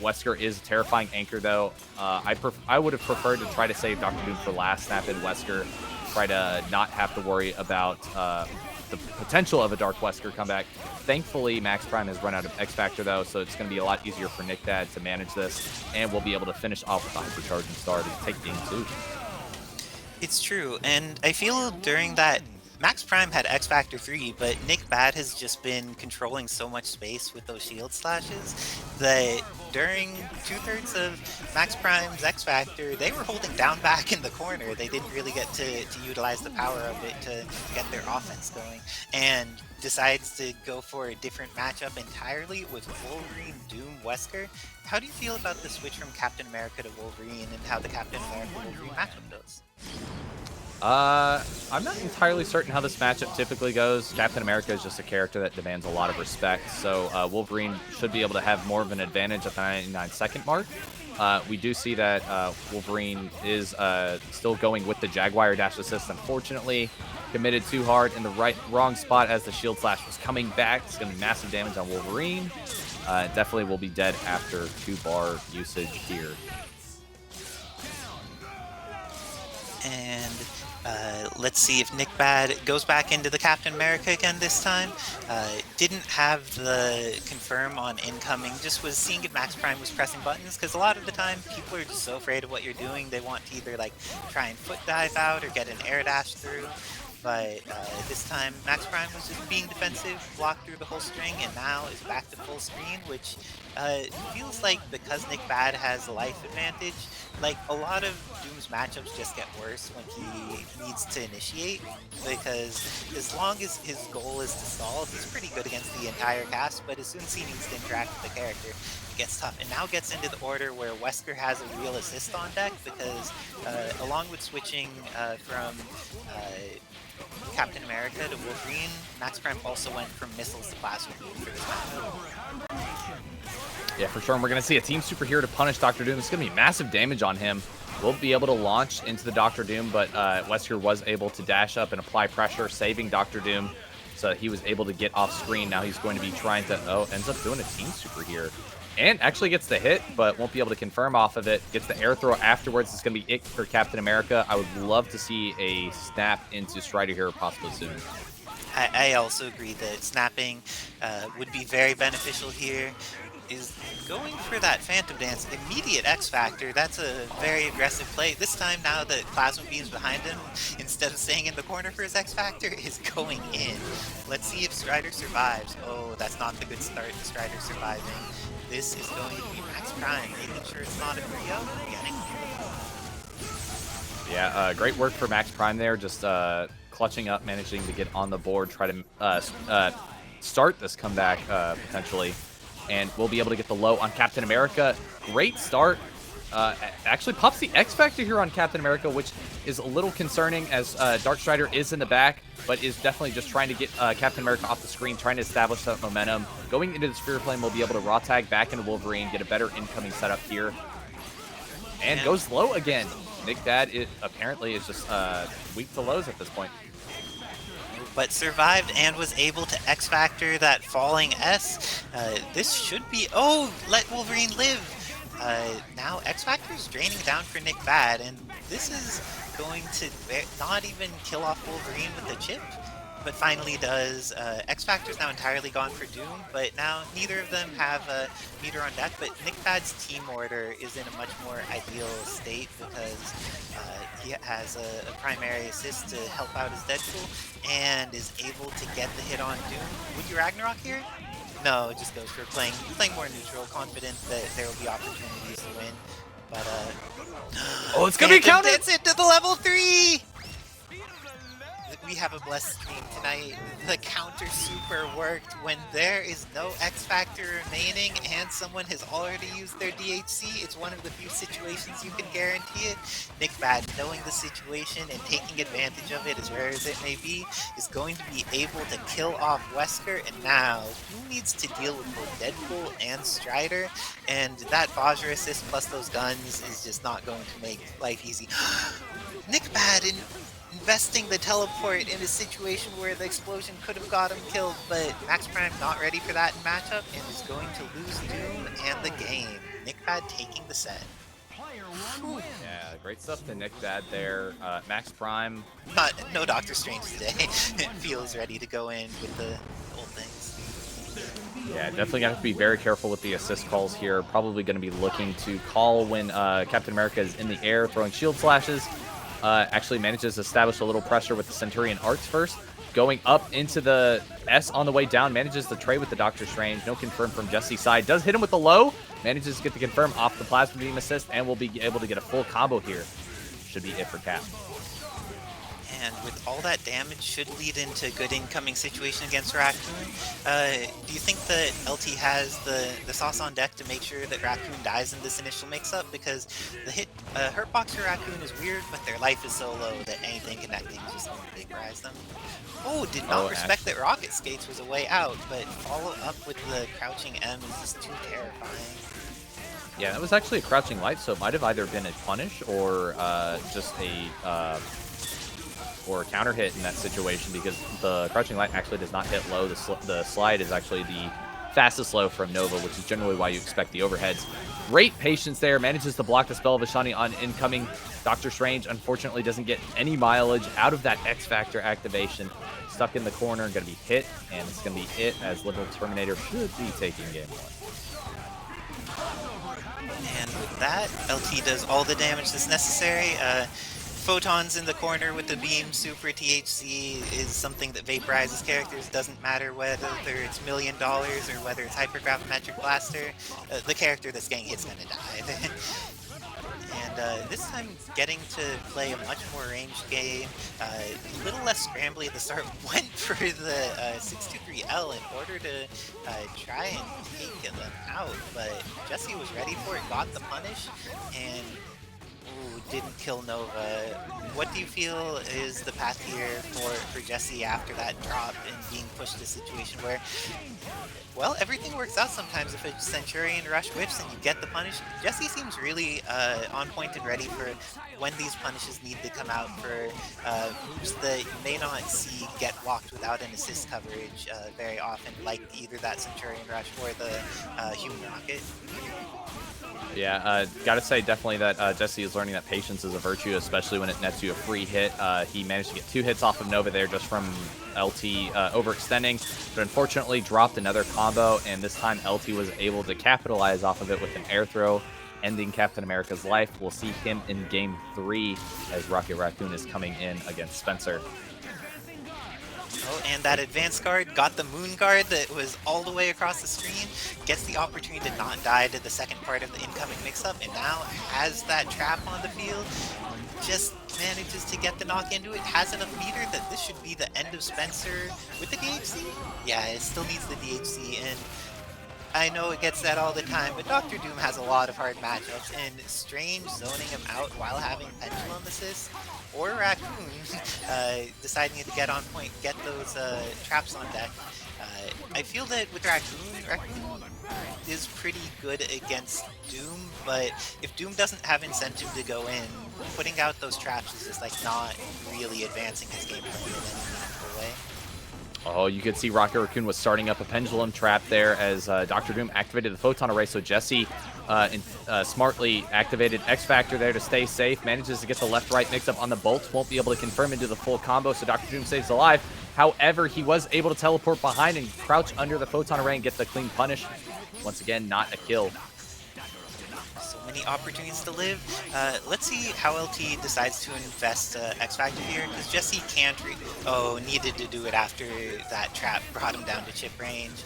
[SPEAKER 2] Wesker is a terrifying anchor, though. I would have preferred to try to save Dr. Doom for last snap in Wesker, try to not have to worry about the potential of a Dark Wesker comeback. Thankfully, MaxPrime has run out of X Factor, though, so it's going to be a lot easier for NickBad to manage this, and we'll be able to finish off with the Hypercharging Star to take game 2.
[SPEAKER 1] It's true, and I feel during that, MaxPrime had X Factor 3, but NickBad has just been controlling so much space with those shield slashes that during 2/3 of MaxPrime's X Factor, they were holding down back in the corner. They didn't really get to utilize the power of it to get their offense going, and decides to go for a different matchup entirely with Wolverine, Doom, Wesker. How do you feel about the switch from Captain America to Wolverine and how the Captain America-Wolverine matchup goes?
[SPEAKER 2] I'm not entirely certain how this matchup typically goes. Captain America is just a character that demands a lot of respect, so Wolverine should be able to have more of an advantage at the 99-second mark. We do see that Wolverine is still going with the Jaguar dash assist. Unfortunately, committed too hard in the wrong spot as the shield slash was coming back. It's going to be massive damage on Wolverine. Definitely will be dead after 2-bar usage here.
[SPEAKER 1] And let's see if NickBad goes back into the Captain America again this time. Didn't have the confirm on incoming, just was seeing if MaxPrime was pressing buttons, because a lot of the time people are just so afraid of what you're doing, they want to either like try and foot dive out or get an air dash through. But this time MaxPrime was just being defensive, blocked through the whole string, and now is back to full screen, which feels like because NickBad has a life advantage, like a lot of Doom's matchups just get worse when he needs to initiate, because as long as his goal is to stall, he's pretty good against the entire cast, but as soon as he needs to interact with the character, it gets tough. And now gets into the order where Wesker has a real assist on deck, because along with switching from Captain America to Wolverine, MaxPrime also went from missiles to plasma beam for this matchup.
[SPEAKER 2] Yeah, for sure. And we're going to see a team superhero to punish Dr. Doom. It's going to be massive damage on him. We'll be able to launch into the Dr. Doom, but Wesker was able to dash up and apply pressure, saving Dr. Doom. So he was able to get off screen. Now he's going to be trying to, ends up doing a team super here. And actually gets the hit, but won't be able to confirm off of it. Gets the air throw afterwards. It's going to be it for Captain America. I would love to see a snap into Strider here possibly soon.
[SPEAKER 1] I also agree that snapping would be very beneficial here. Is going for that Phantom Dance, immediate X Factor. That's a very aggressive play. This time, now that Plasma Beam's behind him, instead of staying in the corner for his X Factor, is going in. Let's see if Strider survives. Oh, that's not the good start to Strider surviving. This is going to be MaxPrime, making sure it's not a 3-0 beginning.
[SPEAKER 2] Yeah, great work for MaxPrime there, just clutching up, managing to get on the board, try to start this comeback potentially. And we'll be able to get the low on Captain America. Great start. Actually pops the X Factor here on Captain America, which is a little concerning as Dark Strider is in the back, but is definitely just trying to get Captain America off the screen, trying to establish that momentum. Going into the Sphere Flame, we'll be able to raw tag back into Wolverine, get a better incoming setup here. And goes low again. NickBad, apparently, is just weak to lows at this point.
[SPEAKER 1] But survived and was able to X-Factor that falling S. This should be... Oh, let Wolverine live! Now X-Factor is draining down for NickBad, and this is going to not even kill off Wolverine with the chip, but finally does. X-Factor's now entirely gone for Doom, but now neither of them have a meter on deck, but NickBad's team order is in a much more ideal state because he has a primary assist to help out his Deadpool and is able to get the hit on Doom. Would you Ragnarok here? No, it just goes for playing more neutral, confident that there will be opportunities to win. But
[SPEAKER 2] oh, it's gonna be counted!
[SPEAKER 1] It's into the level 3! We have a blessed stream tonight. The counter super worked when there is no X Factor remaining and someone has already used their DHC. It's one of the few situations you can guarantee it. NickBad, knowing the situation and taking advantage of it as rare as it may be, is going to be able to kill off Wesker. And now, who needs to deal with both Deadpool and Strider? And that Vajra assist plus those guns is just not going to make life easy. NickBad investing the teleport in a situation where the explosion could have got him killed, but MaxPrime not ready for that in matchup and is going to lose Doom and the game. NickBad taking the set.
[SPEAKER 2] Yeah, great stuff to NickBad there. MaxPrime.
[SPEAKER 1] No Doctor Strange today. It feels ready to go in with the old things.
[SPEAKER 2] Yeah, definitely got to be very careful with the assist calls here. Probably going to be looking to call when Captain America is in the air, throwing shield slashes. Actually manages to establish a little pressure with the Centurion Arts first. Going up into the S on the way down. Manages to trade with the Doctor Strange. No confirm from Jesse's side. Does hit him with the low. Manages to get the confirm off the Plasma Beam assist. And will be able to get a full combo here. Should be it for Cap.
[SPEAKER 1] And with all that damage, should lead into a good incoming situation against Raccoon. Do you think that LT has the sauce on deck to make sure that Raccoon dies in this initial mix-up? Because the hurtbox for Raccoon is weird, but their life is so low that anything connecting is just going to vaporize them. Oh, did not
[SPEAKER 2] Oh,
[SPEAKER 1] respect that Rocket Skates was a way out, but follow up with the crouching M is just too terrifying.
[SPEAKER 2] Yeah, that was actually a crouching light, so it might have either been a punish or just a or a counter hit in that situation, because the crouching light actually does not hit low. The slide is actually the fastest low from Nova, which is generally why you expect the overheads. Great patience there, manages to block the spell of Ashani on incoming. Doctor Strange unfortunately doesn't get any mileage out of that X Factor activation. Stuck in the corner and going to be hit, and it's going to be it as LiberalTerminator should be taking game 1.
[SPEAKER 1] And with that, LT does all the damage that's necessary. Photons in the corner with the beam super THC is something that vaporizes characters. Doesn't matter whether it's $1 million or whether it's Hypergravimetric Blaster. The character that's getting hit's gonna die. And this time getting to play a much more ranged game, a little less scrambly at the start, went for the 623L in order to try and take them out, but Jesse was ready for it, got the punish, and didn't kill Nova. What do you feel is the path here for Jesse after that drop and being pushed to a situation where, well, everything works out sometimes if a Centurion rush whips and you get the punish? Jesse seems really on point and ready for when these punishes need to come out for moves that you may not see get blocked without an assist coverage very often, like either that Centurion rush or the human rocket.
[SPEAKER 2] Yeah, gotta say definitely that Jesse is learning that patience is a virtue, especially when it nets you a free hit. He managed to get 2 hits off of Nova there just from LT overextending, but unfortunately dropped another combo, and this time LT was able to capitalize off of it with an air throw, ending Captain America's life. We'll see him in Game 3 as Rocket Raccoon is coming in against Spencer.
[SPEAKER 1] Oh, and that advanced guard got the moon guard that was all the way across the screen, gets the opportunity to not die to the second part of the incoming mix-up, and now has that trap on the field, just manages to get the knock into it, has enough meter that this should be the end of Spencer with the DHC? Yeah, it still needs the DHC, and I know it gets that all the time, but Dr. Doom has a lot of hard matchups, and Strange zoning him out while having Pendulum assist, or Raccoon deciding to get on point, get those traps on deck. I feel that with Raccoon is pretty good against Doom, but if Doom doesn't have incentive to go in, putting out those traps is just like not really advancing his game in any meaningful way.
[SPEAKER 2] Oh, you could see Rocket Raccoon was starting up a pendulum trap there as Dr. Doom activated the photon array, so Jesse smartly activated X Factor there to stay safe, manages to get the left-right mix-up on the bolts, won't be able to confirm into the full combo, so Dr. Doom stays alive. However, he was able to teleport behind and crouch under the photon array and get the clean punish. Once again, not a kill.
[SPEAKER 1] Many opportunities to live. Let's see how LT decides to invest X Factor here, because Jesse can't needed to do it after that trap brought him down to chip range.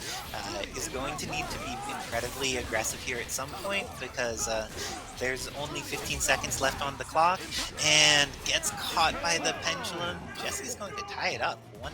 [SPEAKER 1] Is going to need to be incredibly aggressive here at some point, because there's only 15 seconds left on the clock, and gets caught by the pendulum. Jesse's going to tie it up 1-1.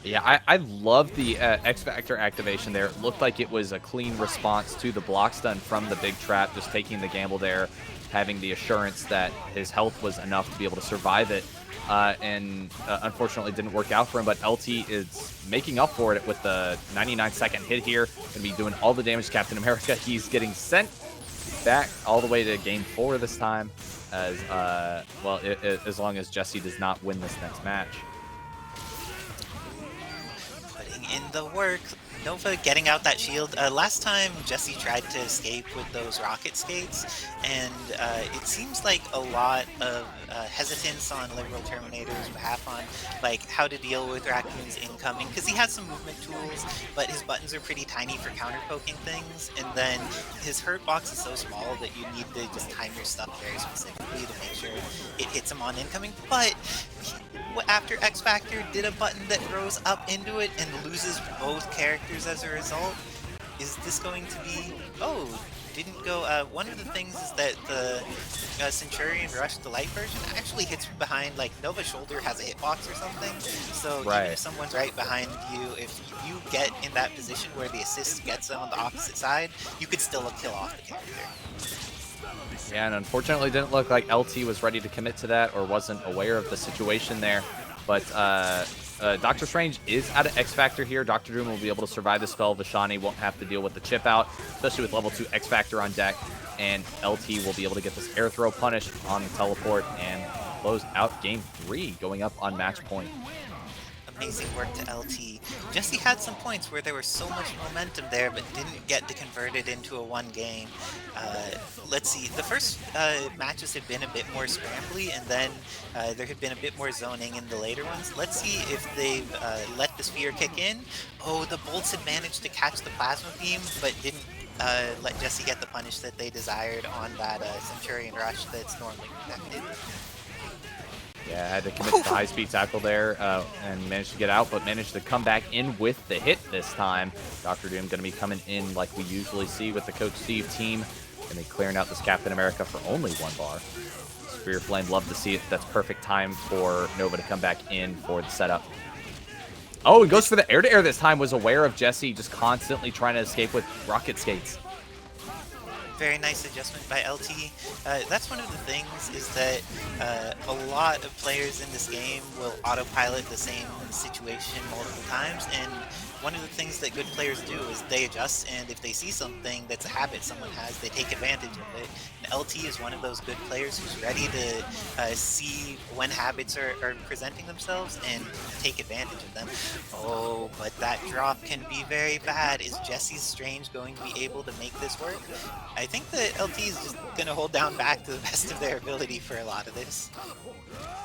[SPEAKER 2] Yeah, I love the X Factor activation there. It looked like it was a clean response to the block stun from the big trap, just taking the gamble there, having the assurance that his health was enough to be able to survive it. And unfortunately didn't work out for him, but LT is making up for it with the 99-second hit here. Going to be doing all the damage to Captain America. He's getting sent back all the way to Game 4 this time, as as long as Jesse does not win this next match.
[SPEAKER 1] In the work, Nova getting out that shield. Last time Jesse tried to escape with those rocket skates, and it seems like a lot of hesitance on LiberalTerminator's behalf on like how to deal with Raccoon's incoming, because he has some movement tools, but his buttons are pretty tiny for counter poking things, and then his hurt box is so small that you need to just time your stuff very specifically to make sure it hits him on incoming. But after X Factor did a button that rose up into it and loses both characters as a result. Is this going to be... Oh, didn't go. One of the things is that the Centurion Rush, the light version, actually hits from behind. Like Nova's shoulder has a hitbox or something. So even if someone's right behind you, if you get in that position where the assist gets them on the opposite side, you could still kill off the character.
[SPEAKER 2] Yeah, and unfortunately, it didn't look like LT was ready to commit to that or wasn't aware of the situation there. But Doctor Strange is out of X Factor here. Dr. Doom will be able to survive the spell. Vishani won't have to deal with the chip out, especially with level 2 X Factor on deck. And LT will be able to get this air throw punish on the teleport and close out game 3, going up on match point.
[SPEAKER 1] Amazing work to LT. Jesse had some points where there was so much momentum there, but didn't get to convert it into a one game. Let's see, the first matches had been a bit more scrambly, and then there had been a bit more zoning in the later ones. Let's see if they've let the sphere kick in. Oh, the bolts had managed to catch the plasma beam, but didn't let Jesse get the punish that they desired on that Centurion Rush that's normally protected.
[SPEAKER 2] Yeah, had to commit to the high-speed tackle there and managed to get out, but managed to come back in with the hit this time. Dr. Doom going to be coming in like we usually see with the Coach Steve team. Going to be clearing out this Captain America for only 1 bar. Spear Flame, love to see it. That's perfect time for Nova to come back in for the setup. Oh, he goes for the air-to-air this time. Was aware of Jesse just constantly trying to escape with rocket skates.
[SPEAKER 1] Very nice adjustment by LT. That's one of the things is that a lot of players in this game will autopilot the same situation multiple times, and one of the things that good players do is they adjust, and if they see something that's a habit someone has, they take advantage of it. And LT is one of those good players who's ready to see when habits are presenting themselves and take advantage of them. Oh, but that drop can be very bad. Is Jesse's Strange going to be able to make this work? I think that LT is just going to hold down back to the best of their ability for a lot of this.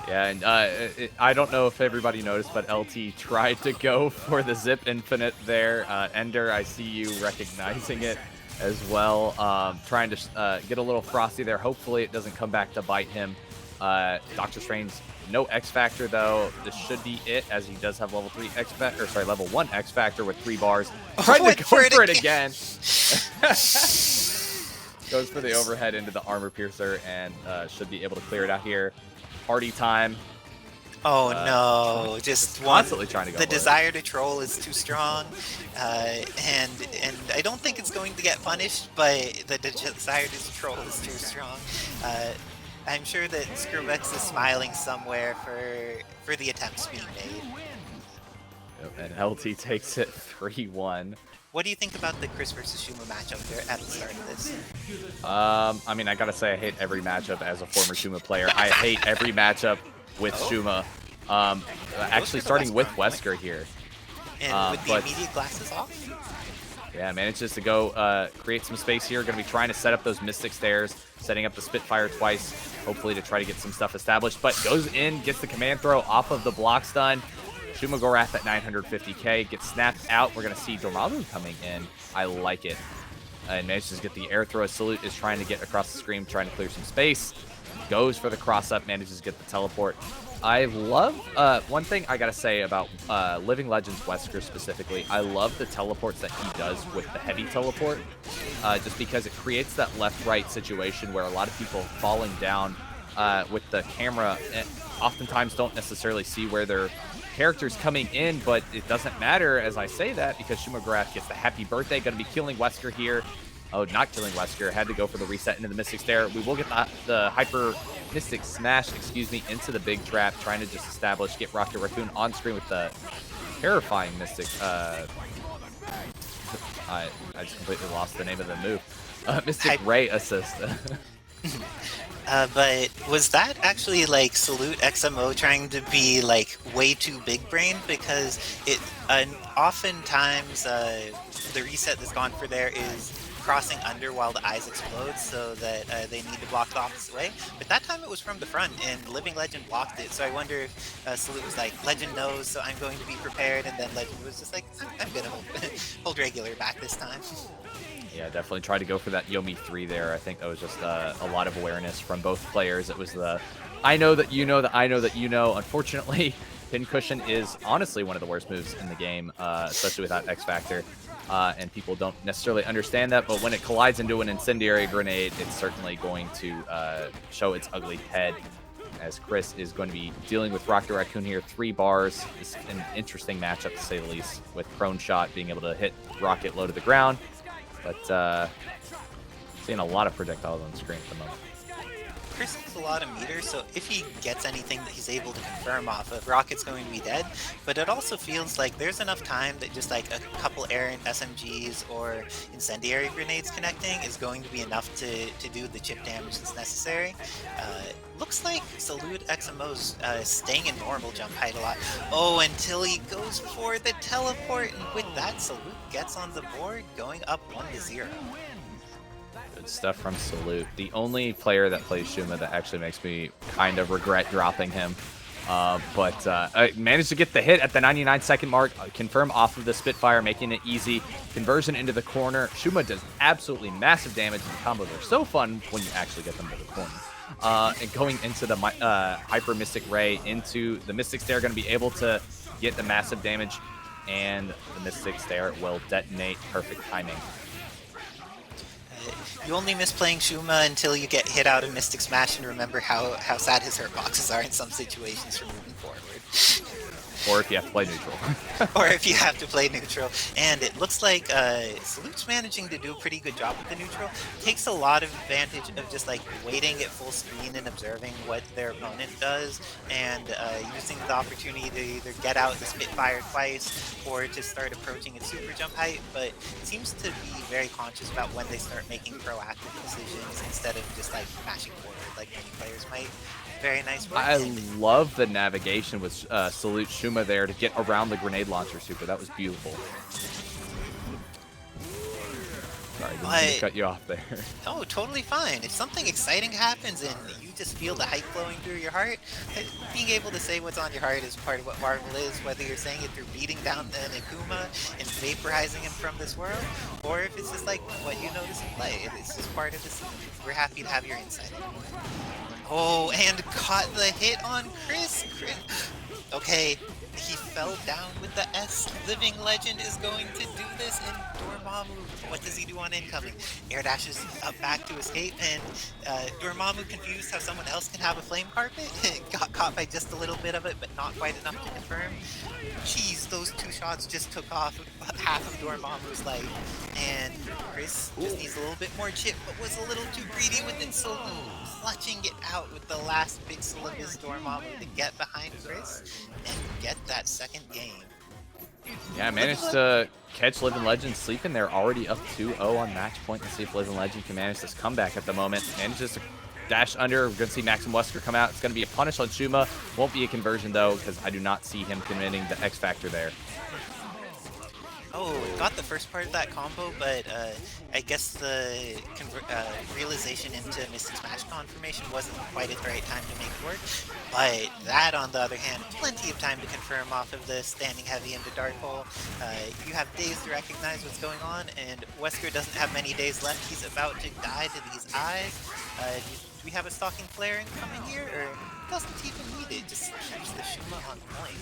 [SPEAKER 2] Yeah, and I don't know if everybody noticed, but LT tried to go for the Zip Infinite there. Ender, I see you recognizing it as well. Trying to get a little frosty there. Hopefully it doesn't come back to bite him. Doctor Strange, no X Factor though. This should be it, as he does have level 3 X Factor, or sorry, level 1 X Factor with 3 bars. Trying to go for it again. Goes for the overhead into the armor piercer and should be able to clear it out here. Party time.
[SPEAKER 1] Oh no! Just
[SPEAKER 2] constantly trying to go.
[SPEAKER 1] The desire to troll is too strong, and I don't think it's going to get punished. But the desire to troll is too strong. I'm sure that Skrillex is smiling somewhere for the attempts being made.
[SPEAKER 2] Yep, and LT takes it 3-1.
[SPEAKER 1] What do you think about the Chris versus Shuma matchup there at the start of this?
[SPEAKER 2] I mean, I gotta say, I hate every matchup as a former Shuma player. I hate every matchup with Shuma. Actually, starting with Wesker here.
[SPEAKER 1] And with the immediate glasses off?
[SPEAKER 2] Yeah, manages to go create some space here. Going to be trying to set up those Mystic Stairs, setting up the Spitfire twice, hopefully to try to get some stuff established. But goes in, gets the command throw off of the block stun. Shuma-Gorath at 950k, gets snapped out. We're going to see Dormammu coming in. I like it. And manages to get the air throw. Salute is trying to get across the screen, trying to clear some space. Goes for the cross-up, manages to get the teleport. I love, one thing I gotta say about Living Legends Wesker specifically, I love the teleports that he does with the heavy teleport, just because it creates that left-right situation where a lot of people falling down with the camera oftentimes don't necessarily see where their character's coming in, but it doesn't matter as I say that because Shuma-Gorath gets the happy birthday, gonna be killing Wesker here. Oh, not killing Wesker. Had to go for the reset into the Mystic Stair. We will get the Hyper Mystic Smash, excuse me, into the big trap, trying to just establish, get Rocket Raccoon on screen with the terrifying Mystic. I just completely lost the name of the move. Mystic Ray assist.
[SPEAKER 1] But was that actually like SalutexMO trying to be like way too big brain? Because it oftentimes the reset that's gone for there is crossing under while the eyes explode so that they need to block the opposite way. But that time it was from the front and Living Legend blocked it. So I wonder if Salute was like, Legend knows, so I'm going to be prepared. And then Legend was just like, I'm going to hold regular back this time.
[SPEAKER 2] Yeah, definitely tried to go for that UMvC3 there. I think that was just a lot of awareness from both players. It was the, I know that you know that I know that you know. Unfortunately, Pincushion is honestly one of the worst moves in the game, especially without X Factor. And people don't necessarily understand that, but when it collides into an incendiary grenade, it's certainly going to show its ugly head, as Chris is going to be dealing with Rocket Raccoon here. 3 bars. It's an interesting matchup, to say the least, with Prone Shot being able to hit Rocket low to the ground. But seeing a lot of projectiles on screen at the moment.
[SPEAKER 1] Chris has a lot of meter, so if he gets anything that he's able to confirm off of, Rocket's going to be dead. But it also feels like there's enough time that just like a couple errant SMGs or incendiary grenades connecting is going to be enough to do the chip damage that's necessary. Looks like SalutexMO's staying in normal jump height a lot. Oh, until he goes for the teleport, and with that, Salute gets on the board, going up 1-0.
[SPEAKER 2] Good stuff from Salute. The only player that plays Shuma that actually makes me kind of regret dropping him. But managed to get the hit at the 99-second mark, confirm off of the Spitfire, making it easy. Conversion into the corner. Shuma does absolutely massive damage, and the combos are so fun when you actually get them to the corner. And going into the Hyper Mystic Ray into the Mystic Stare, going to be able to get the massive damage, and the Mystic Stare will detonate. Perfect timing.
[SPEAKER 1] You only miss playing Shuma until you get hit out of Mystic Smash and remember how sad his hurt boxes are in some situations for moving forward.
[SPEAKER 2] Or if you have to play neutral.
[SPEAKER 1] Or if you have to play neutral. And it looks like Salute's managing to do a pretty good job with the neutral. Takes a lot of advantage of just like waiting at full screen and observing what their opponent does, and using the opportunity to either get out the Spitfire twice or to start approaching its super jump height, but seems to be very conscious about when they start making proactive decisions instead of just like mashing forward like many players might. Very nice work.
[SPEAKER 2] I love the navigation with Salute Shuma there to get around the grenade launcher super. That was beautiful. Sorry, didn't mean to cut you off there.
[SPEAKER 1] No, totally fine. If something exciting happens and you just feel the hype flowing through your heart, being able to say what's on your heart is part of what Marvel is, whether you're saying it through beating down an Akuma and vaporizing him from this world, or if it's just like what you notice in play. It's just part of the scene. We're happy to have your insight. Oh, and caught the hit on Chris. Okay, he fell down with the S. Living Legend is going to do this in Dormammu. What does he do on incoming? Air dashes up back to escape, and Dormammu, confused how someone else can have a flame carpet, got caught by just a little bit of it, but not quite enough to confirm. Jeez, those 2 shots just took off half of Dormammu's life, and Chris just needs a little bit more chip, but was a little too greedy with it, so clutching it out with the last pixel of his Dormammu to get behind Chris and get that second game.
[SPEAKER 2] Yeah, managed to catch Living Legend sleeping there, already up 2-0 on match point. Let's see if Living Legend can manage this comeback at the moment. Manages to dash under. We're going to see Max and Wesker come out. It's going to be a punish on Shuma. Won't be a conversion, though, because I do not see him committing the X Factor there.
[SPEAKER 1] Oh, got the first part of that combo, but I guess the realization into Mystic Smash confirmation wasn't quite at the right time to make it work. But that, on the other hand, plenty of time to confirm off of the standing heavy into Dark Hole. You have days to recognize what's going on, and Wesker doesn't have many days left. He's about to die to these eyes. Do we have a Stalking Flare incoming here, or doesn't even need it? Just keeps the Shuma on point.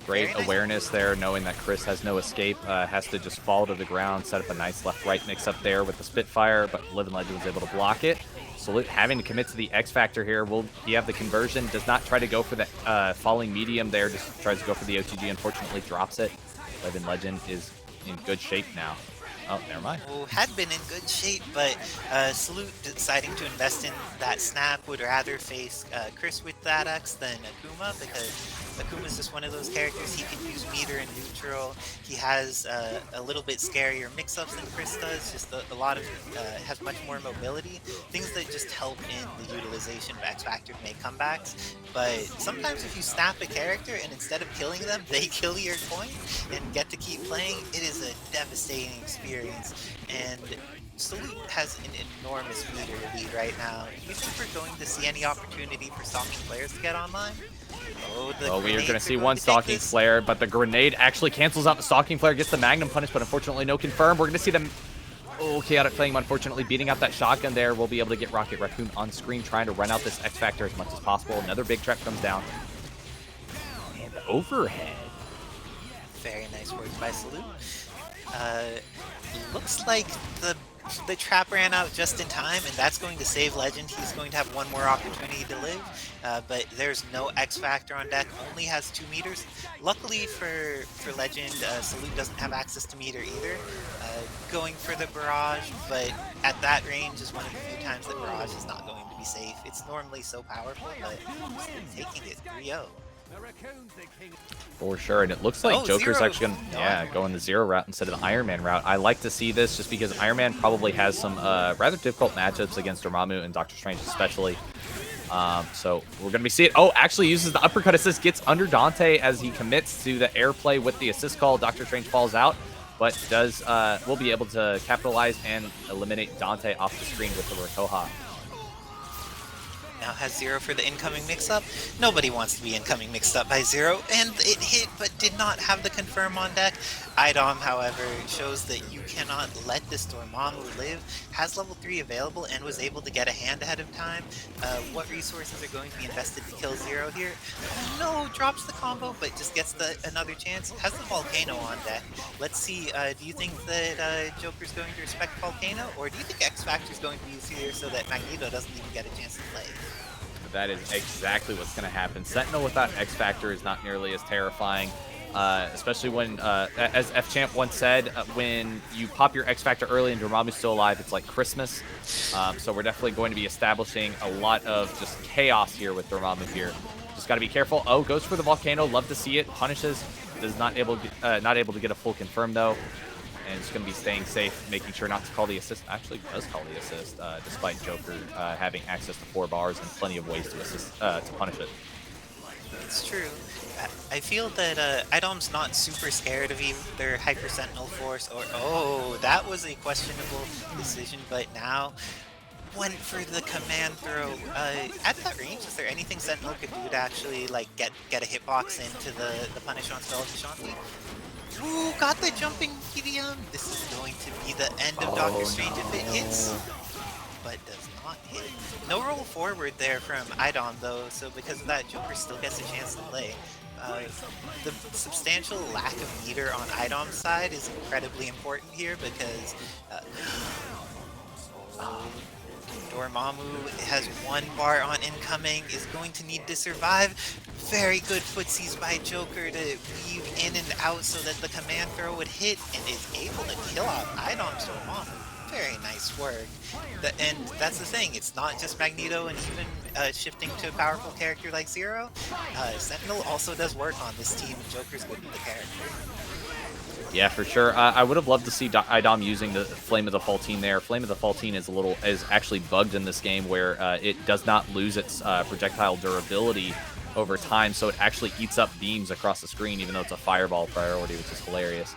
[SPEAKER 2] Great awareness there, knowing that Chris has no escape, has to just fall to the ground, set up a nice left-right mix up there with the Spitfire, but Living Legend was able to block it. Salute having to commit to the X Factor here. Will he have the conversion? Does not try to go for the falling medium there, just tries to go for the OTG, unfortunately drops it. Living Legend is in good shape now. Oh, never mind.
[SPEAKER 1] Well, had been in good shape, but Salute deciding to invest in that snap would rather face Chris with that X than Akuma, because Akuma's just one of those characters. He can use meter and neutral. He has a little bit scarier mix-ups than Chris does, just a lot of, has much more mobility. Things that just help in the utilization of X Factor to make comebacks. But sometimes if you snap a character and instead of killing them, they kill your point and get to keep playing, it is a devastating experience. And Salute has an enormous meter lead right now. Do you think we're going to see any opportunity for stalking players to get online? Oh,
[SPEAKER 2] we are going to see one Stalking Flare, but the grenade actually cancels out the Stalking Flare, gets the Magnum Punish, but unfortunately no confirm. We're going to see them... Oh, Chaotic Flame, unfortunately, beating out that shotgun there. We'll be able to get Rocket Raccoon on screen, trying to run out this X Factor as much as possible. Another big trap comes down. overhead.
[SPEAKER 1] Very nice work by Salute. Looks like the trap ran out just in time, and that's going to save Legend. He's going to have one more opportunity to live, but there's no X Factor on deck, only has 2 meters. Luckily for Legend, Salute doesn't have access to meter either. Going for the barrage, but at that range is one of the few times that barrage is not going to be safe. It's normally so powerful, but taking it 3-0.
[SPEAKER 2] For sure, and it looks like Joker's actually going to go the Zero route instead of the Iron Man route. I like to see this just because Iron Man probably has some rather difficult matchups against Dormammu and Doctor Strange especially. So we're going to be seeing it. Oh, actually uses the uppercut assist, gets under Dante as he commits to the airplay with the assist call. Doctor Strange falls out, but will be able to capitalize and eliminate Dante off the screen with the Rakoha.
[SPEAKER 1] Now has Zero for the incoming mix-up. Nobody wants to be incoming mixed up by Zero, and it hit but did not have the confirm on deck. iDom, however, shows that you cannot let this Dormammu live, has level 3 available, and was able to get a hand ahead of time. What resources are going to be invested to kill Zero here? No, drops the combo, but just gets another chance. Has the Volcano on deck. Let's see, do you think that Joker's going to respect Volcano, or do you think X Factor's going to be used here so that Magneto doesn't even get a chance to play?
[SPEAKER 2] That is exactly what's going to happen. Sentinel without X Factor is not nearly as terrifying, especially when, as F-Champ once said, when you pop your X Factor early and Dormammu's still alive, it's like Christmas. So we're definitely going to be establishing a lot of just chaos here with Dormammu here. Just got to be careful. Oh, goes for the Volcano. Love to see it. Punishes. Does not able to get a full confirm though. And it's going to be staying safe, making sure not to call the assist. Actually does call the assist, despite Joker having access to 4 bars and plenty of ways to assist to punish it.
[SPEAKER 1] It's true. I feel that iDom's not super scared of either Hyper Sentinel Force or... Oh, that was a questionable decision, but now went for the command throw. At that range, is there anything Sentinel could do to actually like get a hitbox into the punish on spell of Shanti? Ooh, got the jumping medium. This is going to be the end of Doctor Strange if it hits, but does not hit. No roll forward there from iDom though, so because of that, Joker still gets a chance to play. The substantial lack of meter on iDom's side is incredibly important here because Dormammu has 1 bar on incoming, is going to need to survive. Very good footsies by Joker to weave in and out so that the command throw would hit, and is able to kill off iDom's Dormammu. Very nice work. And that's the thing, it's not just Magneto and even shifting to a powerful character like Zero. Sentinel also does work on this team, and Joker's good with the character.
[SPEAKER 2] Yeah, for sure. I would have loved to see iDom using the Flame of the Faultine there. Flame of the Faultine is actually bugged in this game where it does not lose its projectile durability over time, so it actually eats up beams across the screen, even though it's a fireball priority, which is hilarious.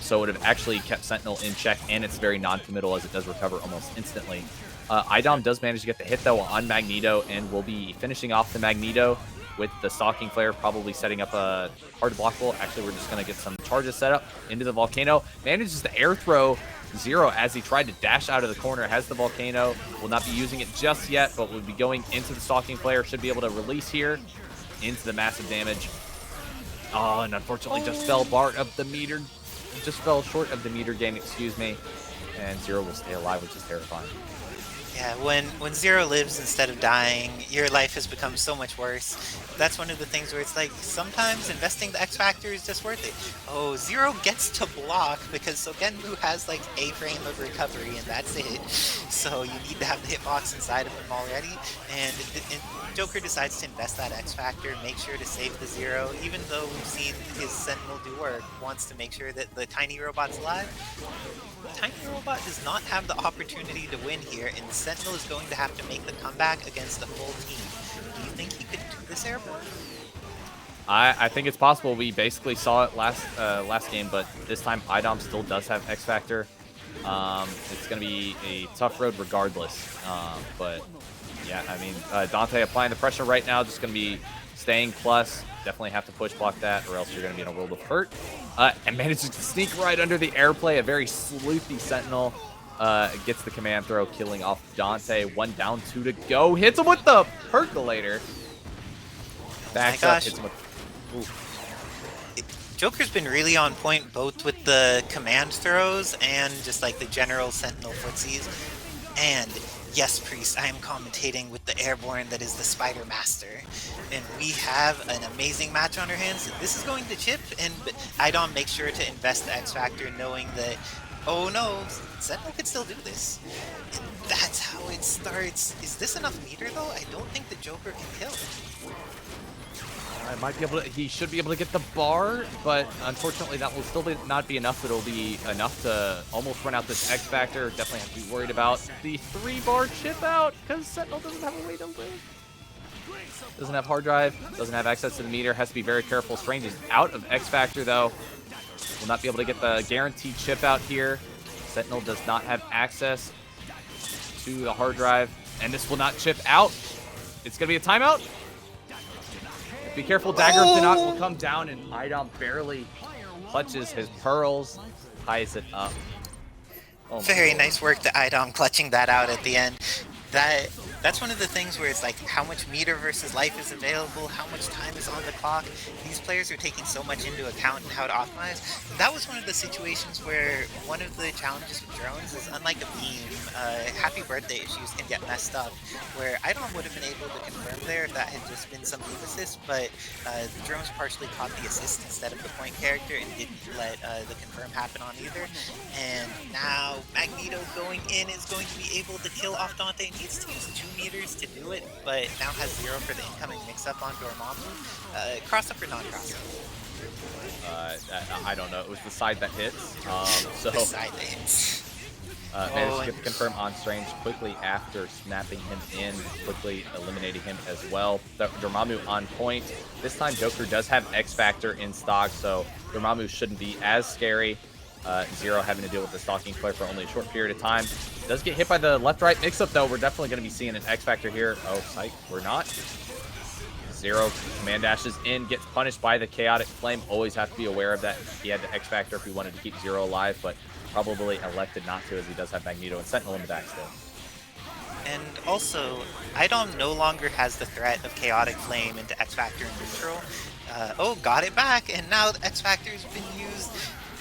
[SPEAKER 2] So it would have actually kept Sentinel in check, and it's very non-committal as it does recover almost instantly. iDom does manage to get the hit, though, on Magneto, and will be finishing off the Magneto with the Stalking Flare, probably setting up a hard blockable. Actually, we're just going to get some charges set up into the Volcano. Manages to air throw Zero as he tried to dash out of the corner. Has the Volcano. Will not be using it just yet, but will be going into the Stalking Flare. Should be able to release here into the massive damage. Oh, and unfortunately just fell short of the meter. Just fell short of the meter gain, excuse me. And Zero will stay alive, which is terrifying.
[SPEAKER 1] Yeah, when Zero lives instead of dying, your life has become so much worse. That's one of the things where it's like, sometimes investing the X Factor is just worth it. Oh, Zero gets to block because Sogenmu has like a frame of recovery and that's it. So you need to have the hitbox inside of him already. And Joker decides to invest that X Factor, make sure to save the Zero, even though we've seen his Sentinel do work, wants to make sure that the tiny robot's alive. Tiny Robot does not have the opportunity to win here, and Sentinel is going to have to make the comeback against a full team. Do you think he could do this, Airborne?
[SPEAKER 2] I think it's possible. We basically saw it last game, but this time iDom still does have X Factor. It's going to be a tough road regardless. But yeah, I mean, Dante applying the pressure right now, just going to be staying plus. Definitely have to push block that, or else you're going to be in a world of hurt. And manages to sneak right under the airplay. A very sleuthy Sentinel gets the command throw, killing off Dante. 1 down, 2 to go. Hits him with the percolator. Backs up, hits him with... Ooh.
[SPEAKER 1] Joker's been really on point both with the command throws and just like the general Sentinel footsies. And yes, Priest, I am commentating with the airborne that is the Spider Master. And we have an amazing match on our hands. This is going to chip, and iDom makes sure to invest the X Factor knowing that, oh no, Sentinel could still do this. And that's how it starts. Is this enough meter though? I don't think the Joker can kill.
[SPEAKER 2] I might be able to, he should be able to get the bar, but unfortunately that will still not be enough. It'll be enough to almost run out this X Factor. Definitely have to be worried about the 3-bar chip out, because Sentinel doesn't have a way to live. Doesn't have hard drive, doesn't have access to the meter, has to be very careful. Strange is out of X Factor though. Will not be able to get the guaranteed chip out here. Sentinel does not have access to the hard drive, and this will not chip out. It's gonna be a timeout. Be careful, Dagger of Denok will come down, and iDom barely clutches his pearls, ties it up. Oh
[SPEAKER 1] Very nice work to iDom clutching that out at the end. That's one of the things where it's like how much meter versus life is available, how much time is on the clock. These players are taking so much into account and how to optimize. That was one of the situations where one of the challenges with drones is, unlike a beam, happy birthday issues can get messed up, where iDom would have been able to confirm there if that had just been some beam assist, but the drones partially caught the assist instead of the point character and didn't let the confirm happen on either. And now Magneto going in is going to be able to kill off Dante. Needs to use 2 meters to do it, but now has 0 for the incoming mix-up on Dormammu. Cross-up or non-cross-up?
[SPEAKER 2] I don't know. It was the side that hits. So
[SPEAKER 1] the side that hits.
[SPEAKER 2] Managed to get the confirm on Strange quickly after snapping him in, quickly eliminating him as well. Dormammu on point. This time Joker does have X Factor in stock, so Dormammu shouldn't be as scary. 0 having to deal with the stalking player for only a short period of time. Does get hit by the left-right mix-up, though. We're definitely going to be seeing an X Factor here. Oh, psych, we're not. 0 command dashes in, gets punished by the Chaotic Flame. Always have to be aware of that. He had the X Factor if he wanted to keep 0 alive, but probably elected not to, as he does have Magneto and Sentinel in the back still.
[SPEAKER 1] And also, iDom no longer has the threat of Chaotic Flame into X Factor and neutral. Oh, got it back, and now the X Factor has been used.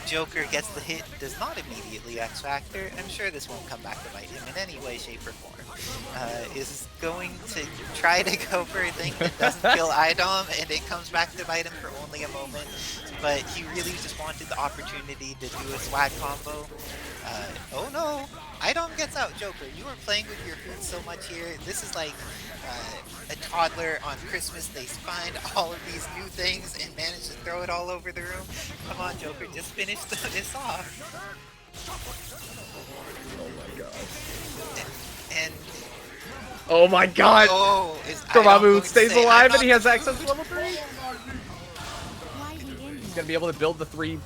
[SPEAKER 1] Joker gets the hit, does not immediately X Factor. I'm sure this won't come back to bite him in any way, shape, or form. Is going to try to go for a thing that doesn't kill iDom, and it comes back to bite him for only a moment. But he really just wanted the opportunity to do a swag combo. Oh no! iDom gets out, Joker. You were playing with your food so much here. This is like a toddler on Christmas. They find all of these new things and manage to throw it all over the room. Come on, Joker, just finish this off.
[SPEAKER 2] Oh my god.
[SPEAKER 1] And
[SPEAKER 2] oh my god!
[SPEAKER 1] Oh, is
[SPEAKER 2] Dormammu stays alive and he has access to level 3? He's gonna be able to build the three